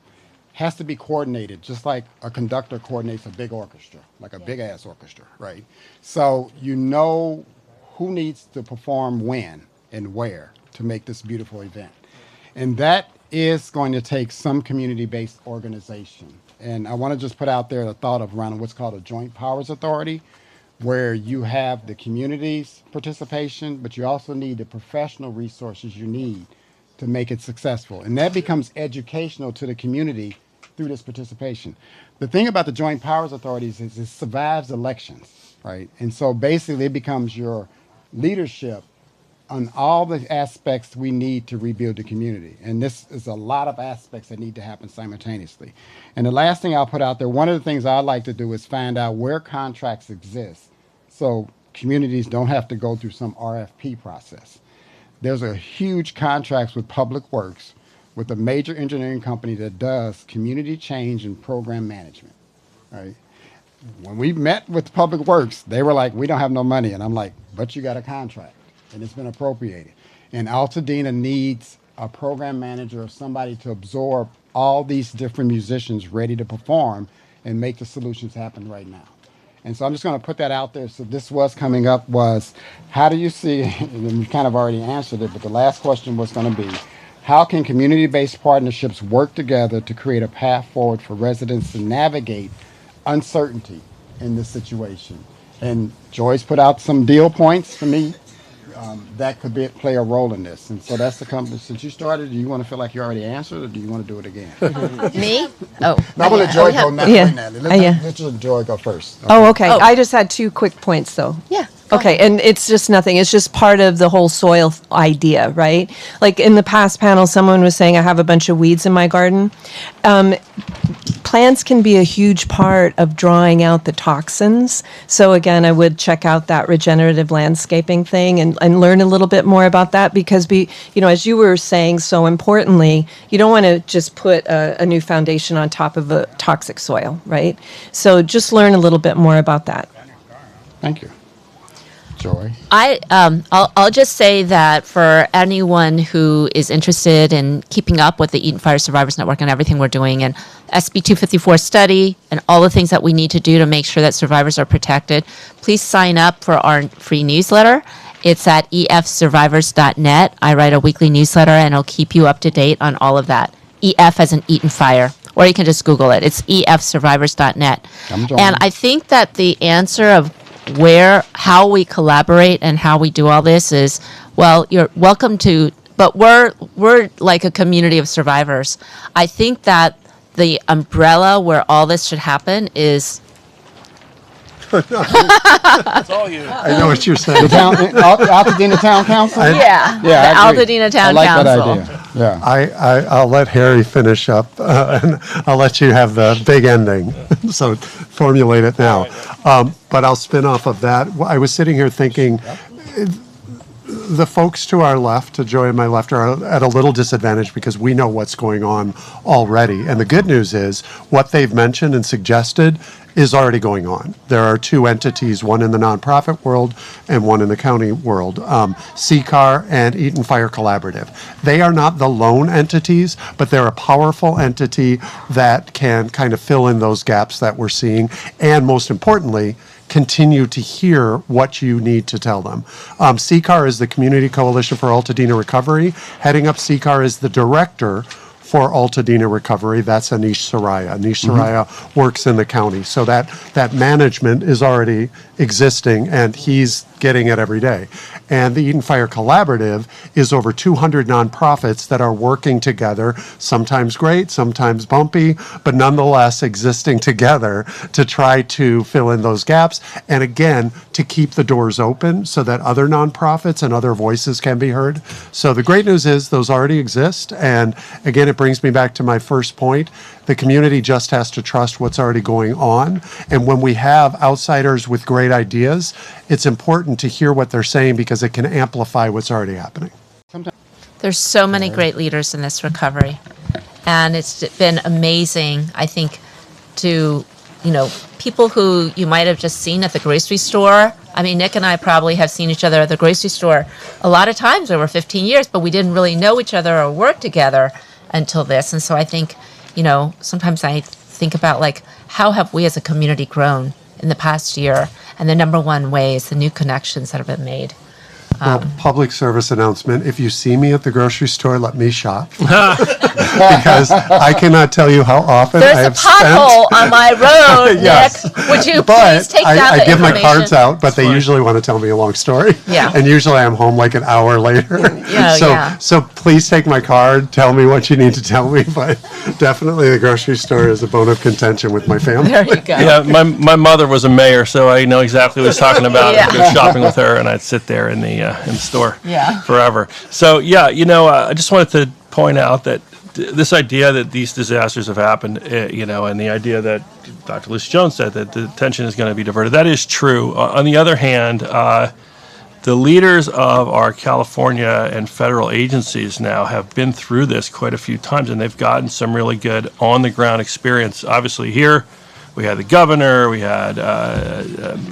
has to be coordinated, just like a conductor coordinates a big orchestra, like a big ass orchestra, right? So you know who needs to perform when and where to make this beautiful event. And that is going to take some community-based organization. And I want to just put out there the thought of running what's called a joint powers authority, where you have the community's participation, but you also need the professional resources you need to make it successful. And that becomes educational to the community through this participation. The thing about the joint powers authorities is it survives elections, right? And so basically it becomes your leadership on all the aspects we need to rebuild the community. And this is a lot of aspects that need to happen simultaneously. And the last thing I'll put out there, one of the things I like to do is find out where contracts exist so communities don't have to go through some RFP process. There's a huge contracts with Public Works with a major engineering company that does community change and program management, right? When we met with Public Works, they were like, we don't have no money. And I'm like, but you got a contract and it's been appropriated. And Altadena needs a program manager or somebody to absorb all these different musicians ready to perform and make the solutions happen right now. And so I'm just going to put that out there. So this was coming up was, how do you see, and you kind of already answered it, but the last question was going to be, how can community-based partnerships work together to create a path forward for residents to navigate uncertainty in this situation? And Joyce put out some deal points for me that could play a role in this. And so that's the company. Since you started, do you want to feel like you already answered, or do you want to do it again? Me? Oh. No, I'm going to let Joy go. Natalie. Let's let Joy go first. Oh, okay. I just had 2 quick points, though. Yeah. Okay, and it's just nothing. It's just part of the whole soil idea, right? Like in the past panel, someone was saying, I have a bunch of weeds in my garden. Plants can be a huge part of drawing out the toxins. So again, I would check out that regenerative landscaping thing and learn a little bit more about that, because as you were saying so importantly, you don't want to just put a new foundation on top of a toxic soil, right? So just learn a little bit more about that. Thank you. Joy. I'll just say that for anyone who is interested in keeping up with the Eaton Fire Survivors Network and everything we're doing, and SB 254 study, and all the things that we need to do to make sure that survivors are protected, please sign up for our free newsletter. It's at efsurvivors.net. I write a weekly newsletter, and it'll keep you up to date on all of that. EF as in Eaton Fire. Or you can just Google it. It's efsurvivors.net. And I think that the answer of how we collaborate and how we do all this is, well, you're welcome to, but we're like a community of survivors. I think that the umbrella where all this should happen is That's all you. I know what you're saying. Altadena Town Council? the Altadena Town Council. I like that idea. Yeah. I'll let Harry finish up, and I'll let you have the big ending. So formulate it now. But I'll spin off of that. I was sitting here thinking, the folks to our left, to Joy and my left, are at a little disadvantage because we know what's going on already. And the good news is what they've mentioned and suggested is already going on. There are 2 entities, one in the nonprofit world and one in the county world, CCAR and Eaton Fire Collaborative. They are not the lone entities, but they're a powerful entity that can kind of fill in those gaps that we're seeing, and most importantly, continue to hear what you need to tell them. CCAR is the Community Coalition for Altadena Recovery. Heading up CCAR is the director for Altadena Recovery. That's Anish Saraya. Anish Saraya works in the county. So that management is already existing, and he's getting it every day. And the Eaton Fire Collaborative is over 200 nonprofits that are working together, sometimes great, sometimes bumpy, but nonetheless existing together to try to fill in those gaps. And again, to keep the doors open so that other nonprofits and other voices can be heard. So the great news is those already exist. And again, it brings me back to my first point. The community just has to trust what's already going on. And when we have outsiders with great ideas, it's important to hear what they're saying because it can amplify what's already happening. There's so many great leaders in this recovery. And it's been amazing, I think, to people who you might have just seen at the grocery store. I mean, Nic and I probably have seen each other at the grocery store a lot of times over 15 years, but we didn't really know each other or work together until this. And so I think, sometimes I think about like, how have we as a community grown in the past year? And the number one way is the new connections that have been made. Well, public service announcement. If you see me at the grocery store, let me shop. Because I cannot tell you how often There's I a have pothole on my road, Yes. Nick. Would you But please take down I the give my information? cards out, but they usually want to tell me a long story. Yeah. And usually I'm home like an hour later. Yeah. So please take my card, tell me what you need to tell me, but definitely the grocery store is a bone of contention with my family. There you go. Yeah, my mother was a mayor, so I know exactly what he's talking about. Yeah. I'd go shopping with her, and I'd sit there in the store Yeah. forever. So yeah, I just wanted to point out that this idea that these disasters have happened, and the idea that Dr. Lucy Jones said that the attention is going to be diverted, that is true. On the other hand, the leaders of our California and federal agencies now have been through this quite a few times, and they've gotten some really good on-the-ground experience. Obviously here, we had the governor, we had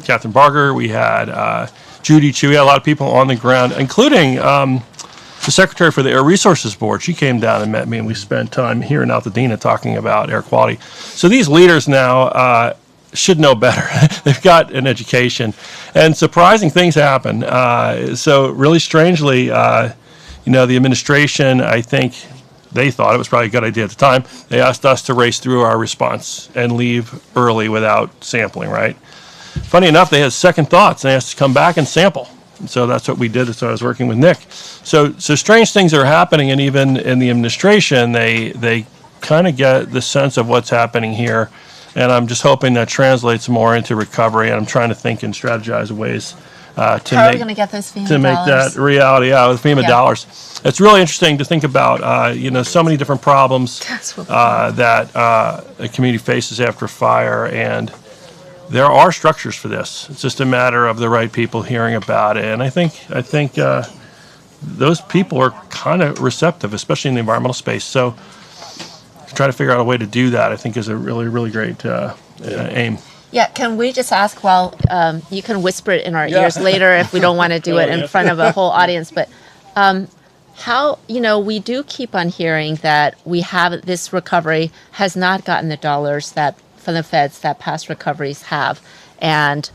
Catherine Barger, we had Judy Chu, we had a lot of people on the ground, including the secretary for the Air Resources Board. She came down and met me, and we spent time here in Altadena talking about air quality. So these leaders now should know better. They've got an education, and surprising things happen. So really strangely, the administration, I think they thought it was probably a good idea at the time. They asked us to race through our response and leave early without sampling, right? Funny enough, they had second thoughts and asked us to come back and sample. And so that's what we did. So I was working with Nic. So strange things are happening, and even in the administration, they kind of get the sense of what's happening here. And I'm just hoping that translates more into recovery. And I'm trying to think and strategize ways How are we going to get those FEMA to make dollars? that reality. Yeah, with FEMA Yeah. dollars. It's really interesting to think about, so many different problems That's what- that a community faces after fire, and there are structures for this. It's just a matter of the right people hearing about it, and I think those people are kind of receptive, especially in the environmental space. So, to try to figure out a way to do that, I think, is a really, really great aim. Yeah, can we just ask, you can whisper it in our ears later if we don't want to do it in front of a whole audience, but how, we do keep on hearing that this recovery has not gotten the dollars that from the feds that past recoveries have, and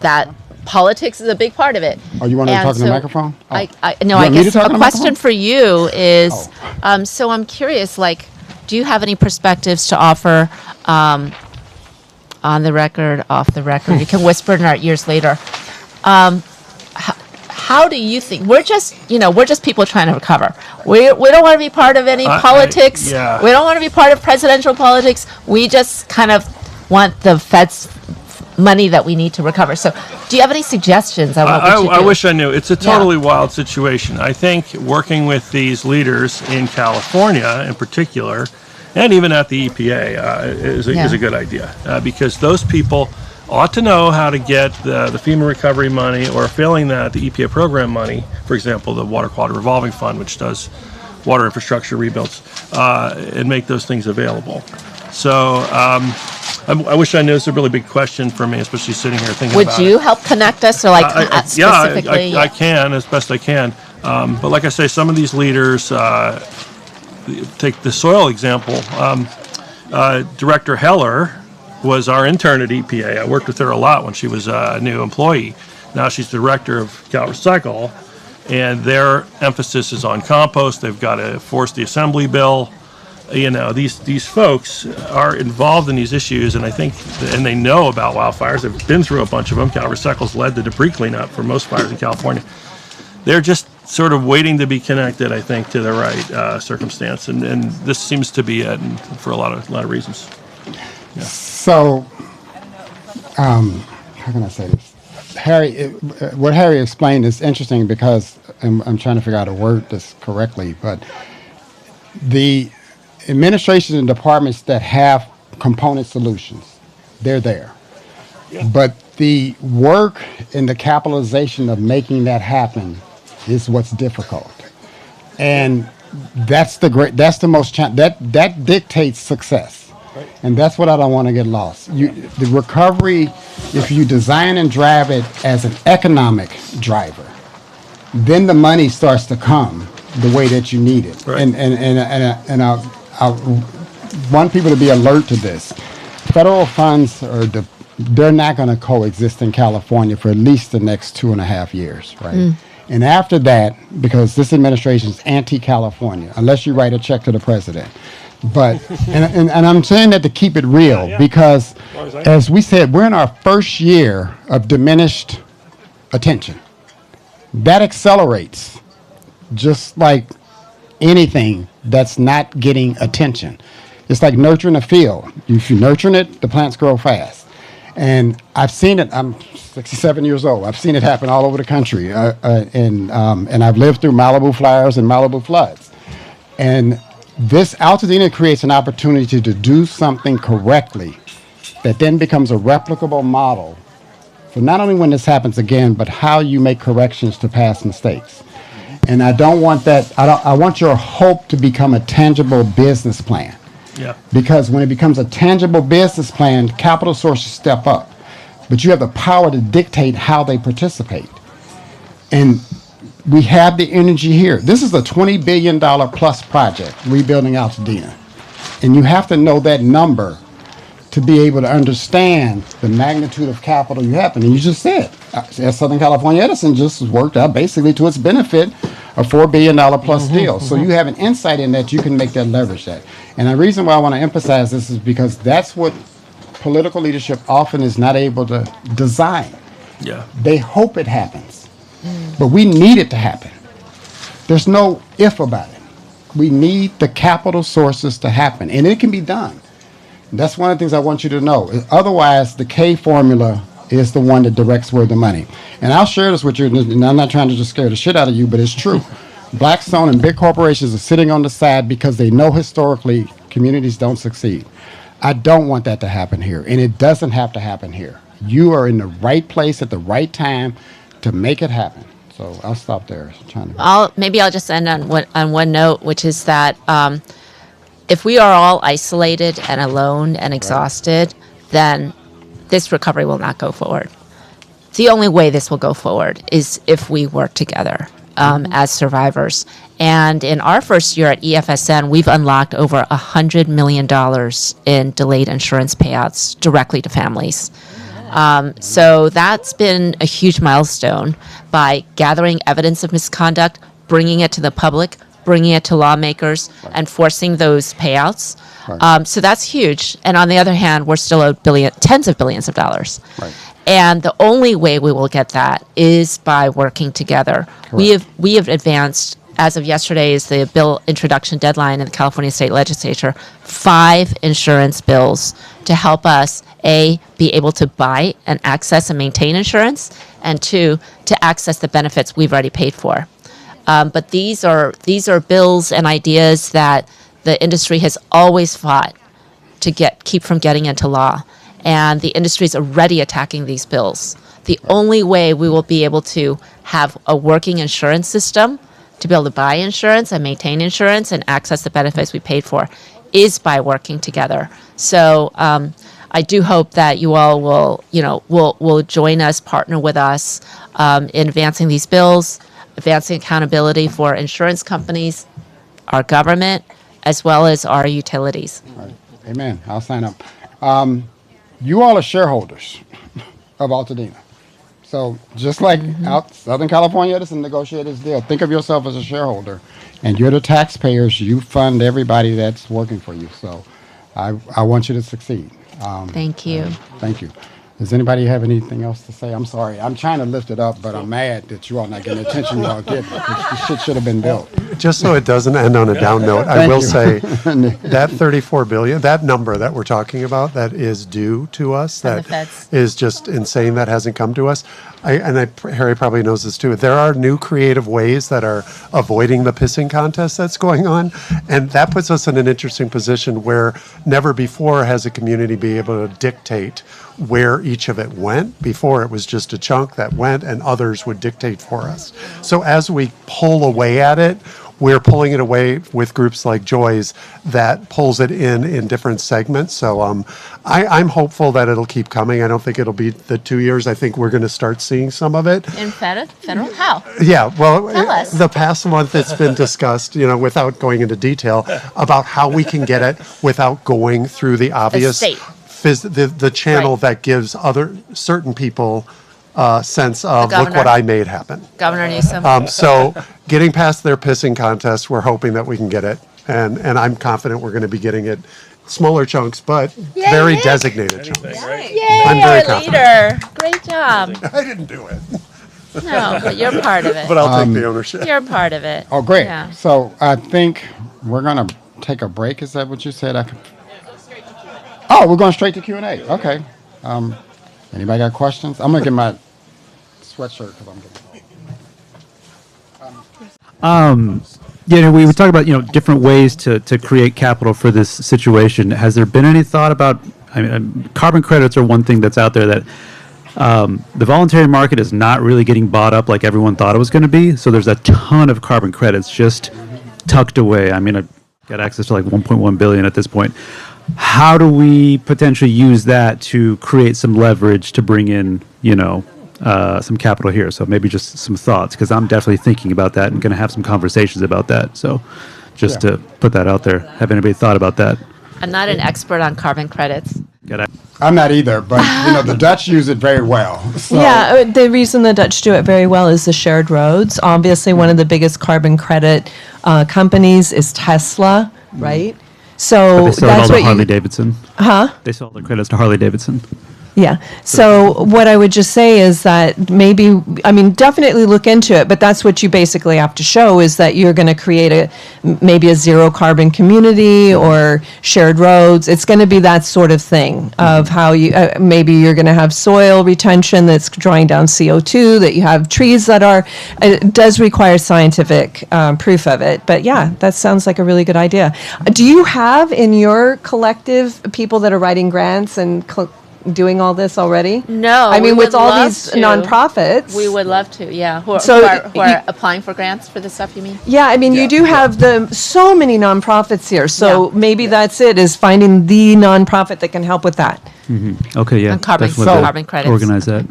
that politics is a big part of it. Oh, you want to And talk in the so microphone? Oh. No, You I want me to guess talk a in the question microphone? for you is, so I'm curious, do you have any perspectives to offer on the record, off the record? You can whisper in our ears later. How do you think? We're just people trying to recover. We don't want to be part of any politics. yeah. We don't want to be part of presidential politics. We just kind of want the Fed's money that we need to recover. So, do you have any suggestions on what we should do? I wish I knew. It's a totally wild situation. I think working with these leaders in California in particular, and even at the EPA, is a good idea, because those people ought to know how to get the FEMA recovery money, or failing that, the EPA program money, for example, the Water Quality Revolving Fund, which does water infrastructure rebuilds, and make those things available. So I wish I knew. It's a really big question for me, especially sitting here thinking about it. Would you help connect us, or specifically? I can, as best I can. But like I say, some of these leaders, take the soil example. Director Heller was our intern at EPA. I worked with her a lot when she was a new employee. Now she's the director of Cal Recycle, and their emphasis is on compost. They've got to force the assembly bill. These folks are involved in these issues, and I think, and they know about wildfires. They've been through a bunch of them. Cal Recycle's led the debris cleanup for most fires in California. They're just sort of waiting to be connected, I think, to the right circumstance, and this seems to be it, and for a lot of reasons. Yeah. So, how can I say this? What Harry explained is interesting because I'm trying to figure out how to word this correctly, but the administrations and departments that have component solutions, they're there. Yeah. But the work and the capitalization of making that happen is what's difficult. And that dictates success. And that's what I don't want to get lost. The recovery, if you design and drive it as an economic driver, then the money starts to come the way that you need it. Right. And I want people to be alert to this. Federal funds they're not going to coexist in California for at least the next 2.5 years, right? And after that, because this administration is anti-California, unless you write a check to the president. But and I'm saying that to keep it real, because as we said, we're in our first year of diminished attention. That accelerates, just like anything that's not getting attention. It's like nurturing a field. If you're nurturing it, the plants grow fast. And I've seen it. I'm 67 years old. I've seen it happen all over the country. And I've lived through Malibu fires and Malibu floods. And this Altadena creates an opportunity to do something correctly that then becomes a replicable model for not only when this happens again, but how you make corrections to past mistakes. And I don't want that. I want your hope to become a tangible business plan. Yeah. Because when it becomes a tangible business plan, capital sources step up. But you have the power to dictate how they participate. And we have the energy here. This is a $20 billion plus project, rebuilding Altadena. And you have to know that number to be able to understand the magnitude of capital you have. And you just said, Southern California Edison just worked out basically to its benefit a $4 billion plus deal. So you have an insight in that you can make that leverage that. And the reason why I want to emphasize this is because that's what political leadership often is not able to design. Yeah. They hope it happens, but we need it to happen. There's no if about it. We need the capital sources to happen, and it can be done. That's one of the things I want you to know. Otherwise, the K formula is the one that directs where the money. And I'll share this with you, and I'm not trying to just scare the shit out of you, but it's true. Blackstone and big corporations are sitting on the side because they know historically communities don't succeed. I don't want that to happen here, and it doesn't have to happen here. You are in the right place at the right time to make it happen. So I'll stop there. Maybe I'll just end on one note, which is that if we are all isolated and alone and exhausted, then this recovery will not go forward. The only way this will go forward is if we work together as survivors. And in our first year at EFSN, we've unlocked over $100 million in delayed insurance payouts directly to families. So that's been a huge milestone by gathering evidence of misconduct, bringing it to the public, bringing it to lawmakers, and forcing those payouts. So that's huge. And on the other hand, we're still owed tens of billions of dollars. Right. And the only way we will get that is by working together. We have advanced, as of yesterday is the bill introduction deadline in the California State Legislature, 5 insurance bills to help us, A, be able to buy and access and maintain insurance, and 2, to access the benefits we've already paid for. But these are bills and ideas that the industry has always fought to keep from getting into law. And the industry is already attacking these bills. The only way we will be able to have a working insurance system to be able to buy insurance and maintain insurance and access the benefits we paid for is by working together. So I do hope that you all will join us, partner with us in advancing these bills, advancing accountability for insurance companies, our government, as well as our utilities. All right. Amen. I'll sign up. You all are shareholders of Altadena. So just like Southern California Edison negotiated this deal, think of yourself as a shareholder, and you're the taxpayers. You fund everybody that's working for you. So I want you to succeed. Thank you. Thank you. Does anybody have anything else to say? I'm sorry. I'm trying to lift it up, but I'm mad that you all not getting the attention you all get. This shit should have been built. Just so it doesn't end on a down note, I will say that $34 billion, that number that we're talking about, that is due to us, that is just insane. That hasn't come to us. Harry probably knows this too. There are new creative ways that are avoiding the pissing contest that's going on, and that puts us in an interesting position where never before has a community been able to dictate where each of it went. Before, it was just a chunk that went, and others would dictate for us. So as we pull away at it, we're pulling it away with groups like Joy's that pulls it in different segments. So I'm hopeful that it'll keep coming. I don't think it'll be the 2 years. I think we're going to start seeing some of it. In federal? How? Yeah, well, Tell us. the past month it's been discussed, without going into detail, about how we can get it without going through the obvious state. the channel Right. that gives other certain people a sense of look governor. what I made happen. Governor Newsom. So getting past their pissing contest, we're hoping that we can get it, and I'm confident we're going to be getting it. Smaller chunks, but very designated chunks. Yay, I'm very our confident. leader. Great job. I didn't do it, No, but you're part of it. but I'll take the ownership. You're part of it. Oh, great. Yeah. So I think we're going to take a break. Is that what you said? Oh, we're going straight to Q&A. Okay. Anybody got questions? I'm going to get my sweatshirt because I'm getting. We would talk about different ways to create capital for this situation. Has there been any thought about? Carbon credits are one thing that's out there that the voluntary market is not really getting bought up like everyone thought it was going to be. So there's a ton of carbon credits just tucked away. I've got access to like 1.1 billion at this point. How do we potentially use that to create some leverage to bring in, some capital here? So maybe just some thoughts, because I'm definitely thinking about that and going to have some conversations about that. So just to put that out there, have anybody thought about that? I'm not an expert on carbon credits. I'm not either, but the Dutch use it very well. So. Yeah, the reason the Dutch do it very well is the shared roads. Obviously, one of the biggest carbon credit companies is Tesla, right? So They sell that's it all to what Harley Davidson. They sell their credits to Harley Davidson. Yeah. So what I would just say is that maybe, definitely look into it, but that's what you basically have to show is that you're going to create maybe a zero carbon community or shared roads. It's going to be that sort of thing of how you, maybe you're going to have soil retention that's drawing down CO2, that you have trees that are, it does require scientific proof of it. But yeah, that sounds like a really good idea. Do you have in your collective people that are writing grants and doing all this already? No, with would all love these to. nonprofits. We would love to, yeah. Who So are applying for grants for this stuff, you mean? Yeah, you do have so many nonprofits here. So Yeah. maybe that's it, is finding the nonprofit that can help with that. Okay, yeah. On carbon- definitely carbon credits. Organize that.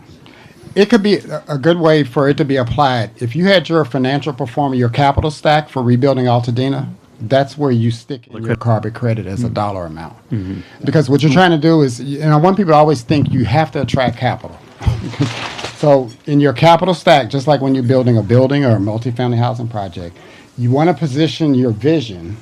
It could be a good way for it to be applied. If you had your financial performance, your capital stack for rebuilding Altadena, that's where you stick in your carbon credit as a dollar amount. Because what you're trying to do is, I want people to always think you have to attract capital. So in your capital stack, just like when you're building a building or a multifamily housing project, you want to position your vision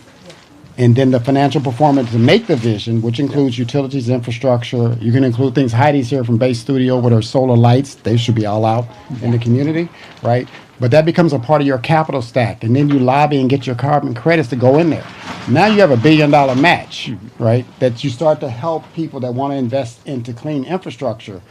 and then the financial performance to make the vision, which includes utilities, infrastructure. You can include things. Heidi's here from Bay Studio with her solar lights. They should be all out in the community, right? But that becomes a part of your capital stack. And then you lobby and get your carbon credits to go in there. Now you have $1 billion match, right? That you start to help people that want to invest into clean infrastructure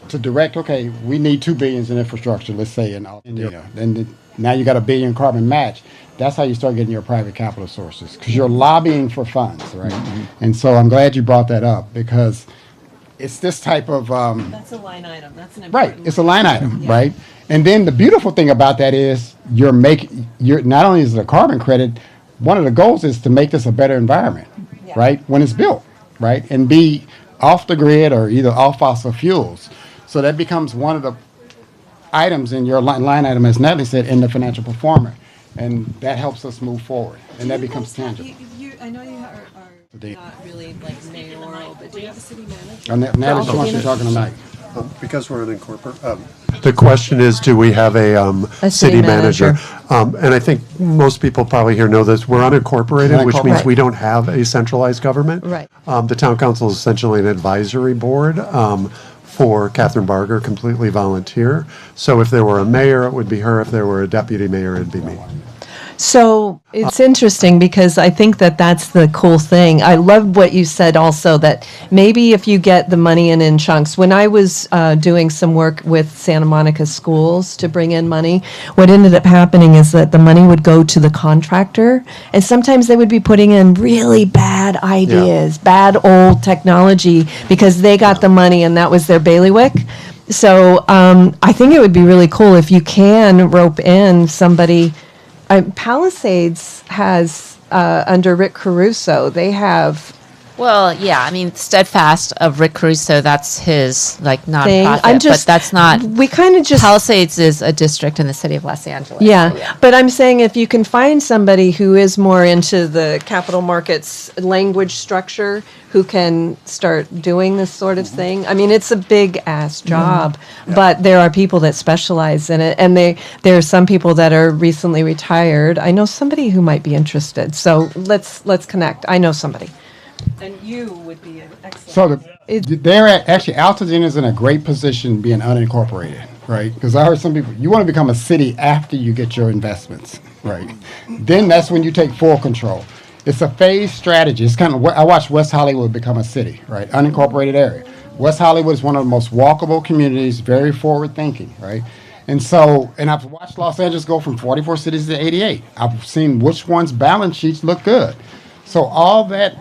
to direct, okay, we need $2 billion in infrastructure, let's say, in Altadena. Then now you got $1 billion carbon match. That's how you start getting your private capital sources, because you're lobbying for funds, right? And so I'm glad you brought that up, because it's this type of That's a line item. That's an right. It's a line item, right? And then the beautiful thing about that is you're not only is it a carbon credit, one of the goals is to make this a better environment, right? When it's built, right? And be off the grid or either off fossil fuels. So that becomes one of the items in your line item, as Natalie said, in the financial performance. And that helps us move forward. And that becomes tangible. I know you are not really like mayoral, but do you have a city manager? Natalie, she wants you talking tonight. Because we're an incorporated. The question is, do we have a city manager? And I think most people probably here know this. We're unincorporated, which means we don't have a centralized government. Right. The town council is essentially an advisory board for Catherine Barger, completely volunteer. So if there were a mayor, it would be her. If there were a deputy mayor, it'd be me. So it's interesting, because I think that that's the cool thing. I love what you said also, that maybe if you get the money in chunks. When I was doing some work with Santa Monica schools to bring in money, what ended up happening is that the money would go to the contractor, and sometimes they would be putting in really bad ideas, bad old technology, because they got the money and that was their bailiwick. So I think it would be really cool if you can rope in somebody Palisades has, under Rick Caruso, they have Well, yeah, I mean, Steadfast of Rick Caruso, that's his, like, thing. nonprofit, but that's not, We kind of just. Palisades is a district in the city of Los Angeles. Yeah, but I'm saying if you can find somebody who is more into the capital markets language structure, who can start doing this sort of thing. I mean, it's a big ass job, but there are people that specialize in it, and there are some people that are recently retired. I know somebody who might be interested, so let's connect. I know somebody. And you would be an excellent. So they're actually Altadena's in a great position being unincorporated, right? Because I heard some people, you want to become a city after you get your investments, right? Then that's when you take full control. It's a phased strategy. It's kind of, I watched West Hollywood become a city, right? Unincorporated area. West Hollywood is one of the most walkable communities, very forward thinking, right? And so, and I've watched Los Angeles go from 44 cities to 88. I've seen which ones' balance sheets look good. So all that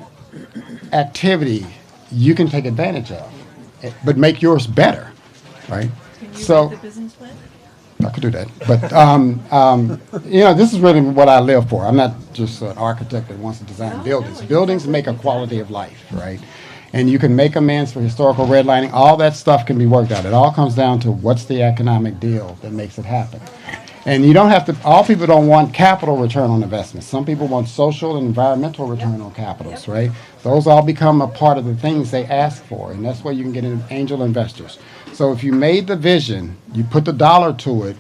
activity you can take advantage of, but make yours better, right? So I could do that, but this is really what I live for. I'm not just an architect that wants to design buildings. Buildings make a quality of life, right? And you can make amends for historical redlining. All that stuff can be worked out. It all comes down to what's the economic deal that makes it happen. And you don't have to, all people don't want capital return on investment. Some people want social and environmental return on capitals, right? Those all become a part of the things they ask for, and that's where you can get in angel investors. So if you made the vision, you put the dollar to it,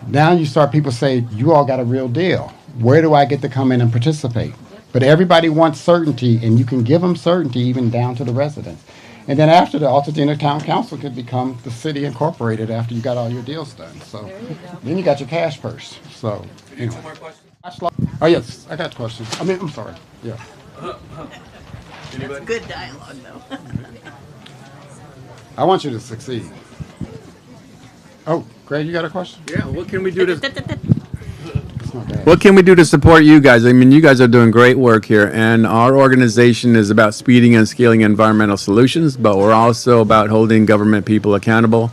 now you start, people say, you all got a real deal. Where do I get to come in and participate? But everybody wants certainty, and you can give them certainty even down to the residents. And then after, the Altadena Town Council could become the city incorporated after you got all your deals done. So then you got your cash purse. So anyway. One more question? Oh yes, I got questions. I'm sorry. Yeah. That's good dialogue, though. I want you to succeed. Oh, Greg, you got a question? Yeah, what can we do to It's not bad. what can we do to support you guys? I mean, you guys are doing great work here, and our organization is about speeding and scaling environmental solutions, but we're also about holding government people accountable.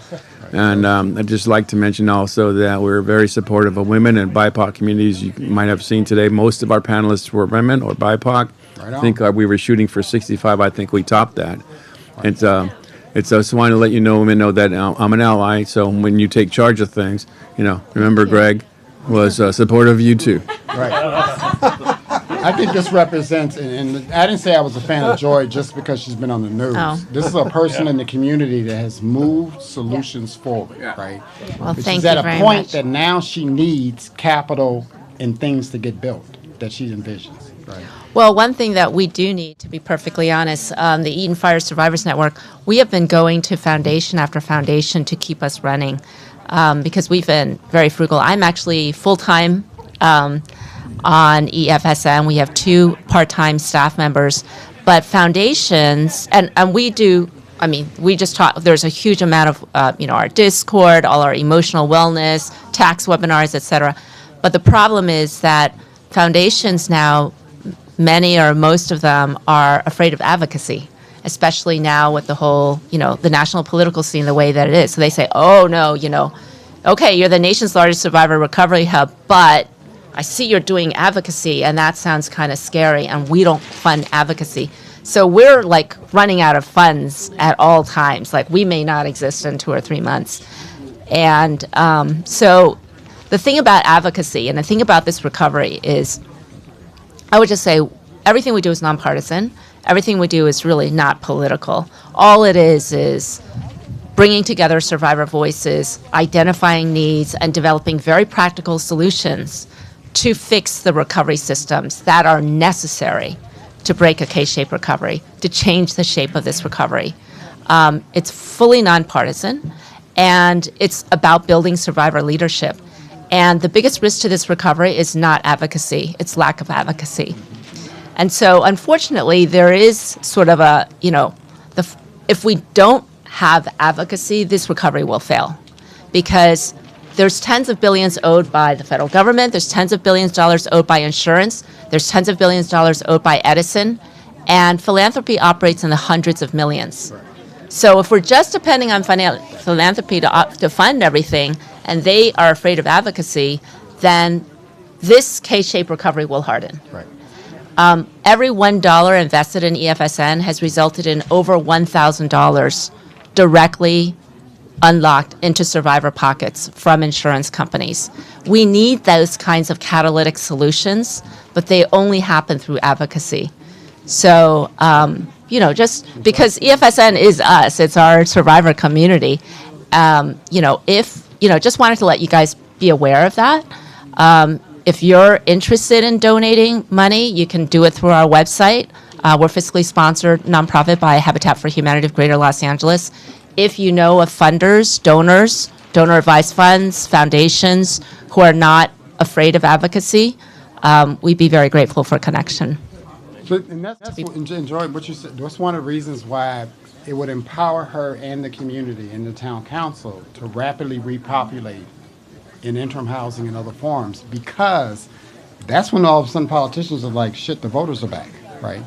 And I'd just like to mention also that we're very supportive of women and BIPOC communities. You might have seen today, most of our panelists were women or BIPOC. Right on. I think we were shooting for 65. I think we topped that. It's I just want to let you know, women know that I'm an ally. So when you take charge of things, remember Greg was supportive of you too. Right. I think this represents, and I didn't say I was a fan of Joy just because she's been on the news. Oh. This is a person in the community that has moved solutions forward, right? Well, But thank she's you at a very point much. that now she needs capital and things to get built that she envisions, right? Well, one thing that we do need, to be perfectly honest, the Eaton Fire Survivors Network, we have been going to foundation after foundation to keep us running because we've been very frugal. I'm actually full-time on EFSN. We have 2 part-time staff members, but foundations, and we do, we just talk, there's a huge amount of, our Discord, all our emotional wellness, tax webinars, et cetera. But the problem is that foundations now, many or most of them are afraid of advocacy, especially now with the whole, the national political scene the way that it is. So they say, oh, no, okay, you're the nation's largest survivor recovery hub, but I see you're doing advocacy, and that sounds kind of scary, and we don't fund advocacy. So we're, running out of funds at all times. We may not exist in 2 or 3 months. And so the thing about advocacy and the thing about this recovery is, I would just say everything we do is nonpartisan. Everything we do is really not political. All it is bringing together survivor voices, identifying needs, and developing very practical solutions to fix the recovery systems that are necessary to break a K-shaped recovery, to change the shape of this recovery. It's fully nonpartisan, and it's about building survivor leadership. And the biggest risk to this recovery is not advocacy, it's lack of advocacy. And so, unfortunately, there is sort of a, if we don't have advocacy, this recovery will fail. Because there's tens of billions owed by the federal government, there's tens of billions dollars owed by insurance, there's tens of billions dollars owed by Edison, and philanthropy operates in the hundreds of millions. So if we're just depending on philanthropy to fund everything, and they are afraid of advocacy, then this K-shaped recovery will harden. Right. Every $1 invested in EFSN has resulted in over $1,000 directly unlocked into survivor pockets from insurance companies. We need those kinds of catalytic solutions, but they only happen through advocacy. So, just because EFSN is us, it's our survivor community, just wanted to let you guys be aware of that. If you're interested in donating money, you can do it through our website. We're fiscally sponsored nonprofit by Habitat for Humanity of Greater Los Angeles. If you know of funders, donors, donor advised funds, foundations who are not afraid of advocacy, we'd be very grateful for a connection. And that's what, enjoy what you said. That's one of the reasons why it would empower her and the community and the town council to rapidly repopulate in interim housing and other forms, because that's when all of a sudden politicians are like, shit, the voters are back, right?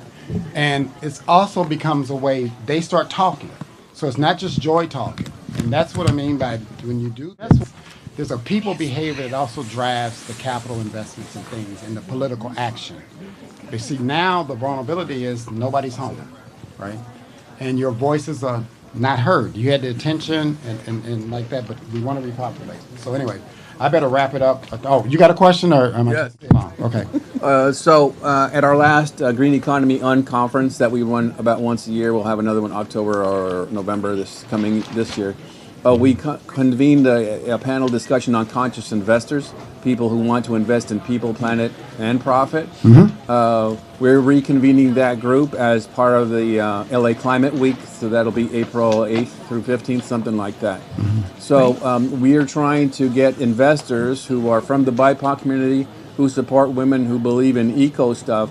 And it also becomes a way they start talking. So it's not just Joy talking. And that's what I mean by when you do this, there's a people behavior that also drives the capital investments and things and the political action. You see, now the vulnerability is nobody's home, right? And your voices are not heard. You had the attention and like that, but we want to repopulate. So anyway, I better wrap it up. Oh, you got a question or am I? Yes. Oh, okay. At our last Green Economy Unconference that we run about once a year, we'll have another one October or November this year. We convened a panel discussion on conscious investors, people who want to invest in people, planet, and profit. We're reconvening that group as part of the LA Climate Week, so that'll be April 8th through 15th, something like that. So we are trying to get investors who are from the BIPOC community, who support women, who believe in eco stuff,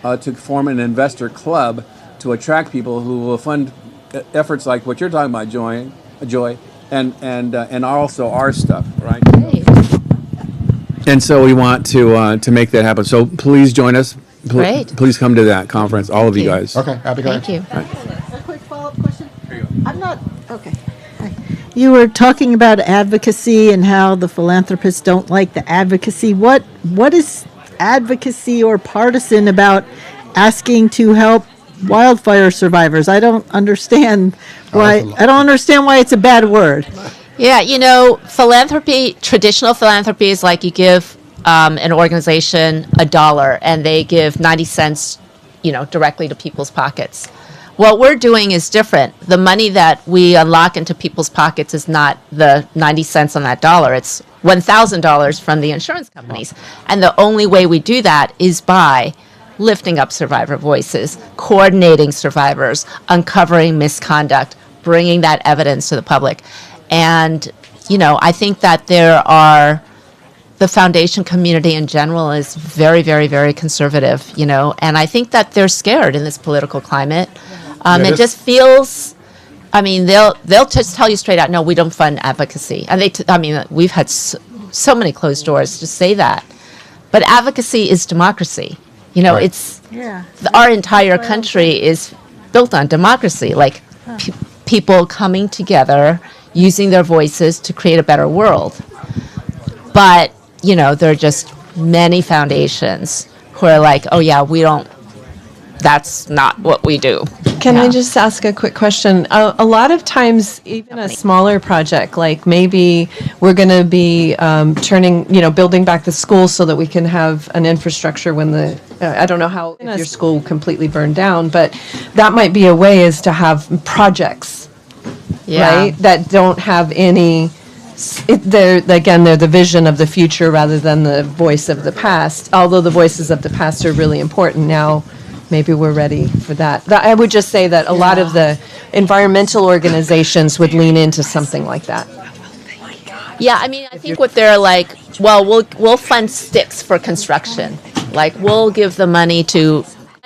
to form an investor club to attract people who will fund efforts like what you're talking about, Joy, and also our stuff, right? Great. And so we want to make that happen. So please join us. Great. Please come to that conference, all of you guys. Okay, I'll be glad. Thank you. A quick follow-up question. I'm not, okay. Hi. You were talking about advocacy and how the philanthropists don't like the advocacy. What is advocacy or partisan about asking to help wildfire survivors? I don't understand why. I don't understand why it's a bad word. Yeah, philanthropy, traditional philanthropy is like you give an organization $1 and they give 90 cents, directly to people's pockets. What we're doing is different. The money that we unlock into people's pockets is not the 90 cents on that dollar. It's $1,000 from the insurance companies. And the only way we do that is by lifting up survivor voices, coordinating survivors, uncovering misconduct, bringing that evidence to the public. And, I think that the foundation community in general is very, very, very conservative, and I think that they're scared in this political climate. It just feels, they'll just tell you straight out, no, we don't fund advocacy. And we've had so many closed doors to say that. But advocacy is democracy. It's our entire country is built on democracy, like people coming together, using their voices to create a better world. But, there are just many foundations who are like, oh yeah, that's not what we do. Can I just ask a quick question? A lot of times, even a smaller project, like maybe we're going to be building back the school so that we can have an infrastructure when I don't know how if your school completely burned down, but that might be a way is to have projects, right, that don't have any. They're the vision of the future rather than the voice of the past. Although the voices of the past are really important now. Maybe we're ready for that. I would just say that a lot of the environmental organizations would lean into something like that. Yeah, I think what they're like, well, we'll fund sticks for construction. Like, we'll give the money to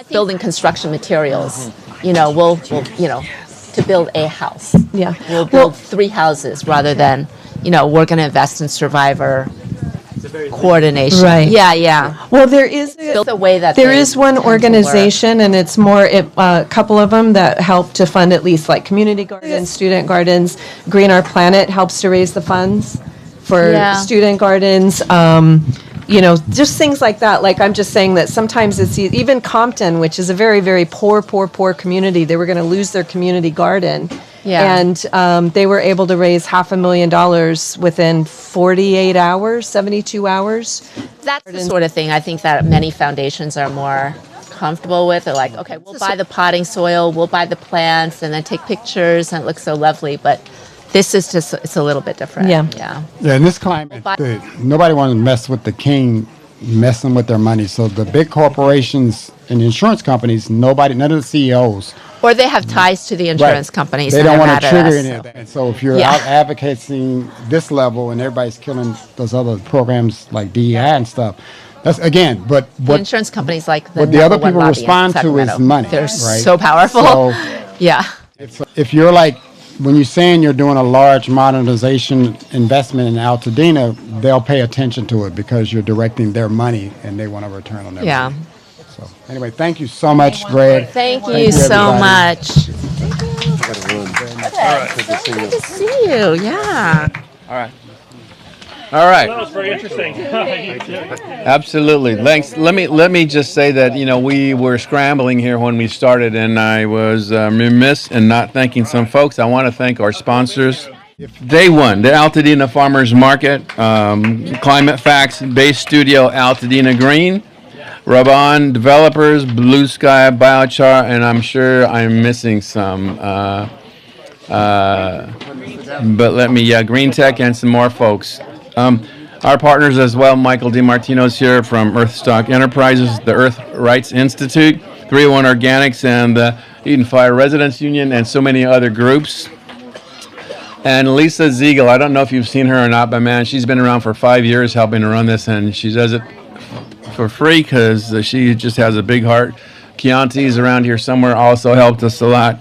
building construction materials. We'll to build a house. Yeah. We'll build 3 houses rather than, we're going to invest in survivor coordination. Right. Yeah. Well, there is The way that there they is one tend to organization, and it's more a couple of them that help to fund at least like community gardens, student gardens. Green Our Planet helps to raise the funds for student gardens. just things like that. Like, I'm just saying that sometimes it's even Compton, which is a very, very poor community. They were going to lose their community garden. Yeah. And they were able to raise $500,000 within 48 hours, 72 hours. That's the sort of thing I think that many foundations are more comfortable with. They're like, okay, we'll buy the potting soil, we'll buy the plants, and then take pictures, and it looks so lovely. But this is just, it's a little bit different. Yeah. In this climate, nobody wants to mess with the king messing with their money. So the big corporations and insurance companies, none of the CEOs. Or they have ties to the insurance companies. They and don't they're want to mad at trigger us, any of so. that. And so if you're out advocating this level and everybody's killing those other programs like DEI and stuff, that's again, but The what insurance companies like the what the other number one people lobby in respond to is Sacramento. money. They're right? so powerful. So Yeah. if you're like, when you're saying you're doing a large modernization investment in Altadena, they'll pay attention to it because you're directing their money and they want a return on their Yeah. money. So anyway, thank you so much, Greg. Thank you so everybody. much. All right. Good to see you. Good to see you. Yeah. All right. That was very interesting. Absolutely. Thanks. Let me just say that we were scrambling here when we started, and I was remiss in not thanking some folks. I want to thank our sponsors. Day one, the Altadena Farmers Market, Climate Facts, Base Studio, Altadena Green, Raban Developers, Blue Sky Biochar, and I'm sure I'm missing some. But let me, Green Tech and some more folks. Our partners as well, Michael DiMartino's here from Earthstock Enterprises, the Earth Rights Institute, 301 Organics, and the Eaton Fire Residents Union, and so many other groups. And Lisa Ziegel, I don't know if you've seen her or not, but man, she's been around for 5 years helping to run this, and she does it for free because she just has a big heart. Chianti's around here somewhere also helped us a lot.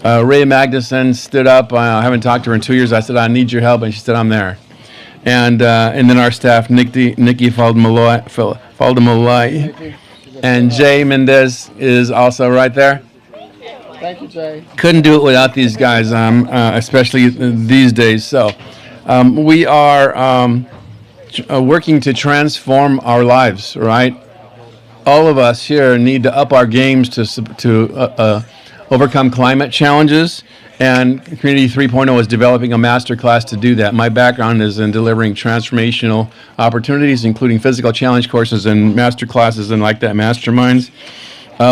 Ray Magnuson stood up. I haven't talked to her in 2 years. I said, I need your help, and she said, I'm there. And then our staff, Nikki Faldemolai, and Jay Mendez is also right there. Thank you, Jay. Couldn't do it without these guys, especially these days. So we are working to transform our lives, right? All of us here need to up our games to overcome climate challenges. And Community 3.0 is developing a master class to do that. My background is in delivering transformational opportunities, including physical challenge courses and master classes and like that, masterminds.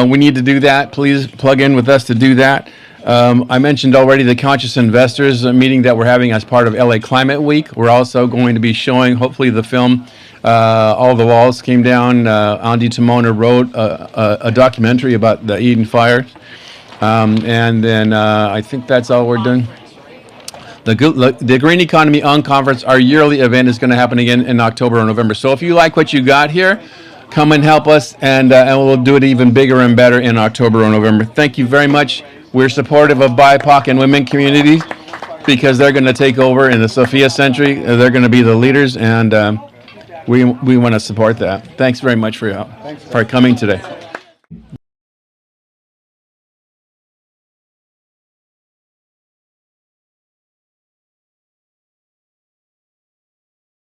We need to do that. Please plug in with us to do that. I mentioned already the Conscious Investors meeting that we're having as part of LA Climate Week. We're also going to be showing, hopefully, the film All the Walls Came Down. Andy Timona wrote a documentary about the Eaton fire. And then I think that's all we're doing. The Green Economy Unconference, our yearly event, is going to happen again in October or November. So if you like what you got here, come and help us, and we'll do it even bigger and better in October or November. Thank you very much. We're supportive of BIPOC and women communities because they're going to take over in the Sophia century. They're going to be the leaders, and we want to support that. Thanks very much for coming today.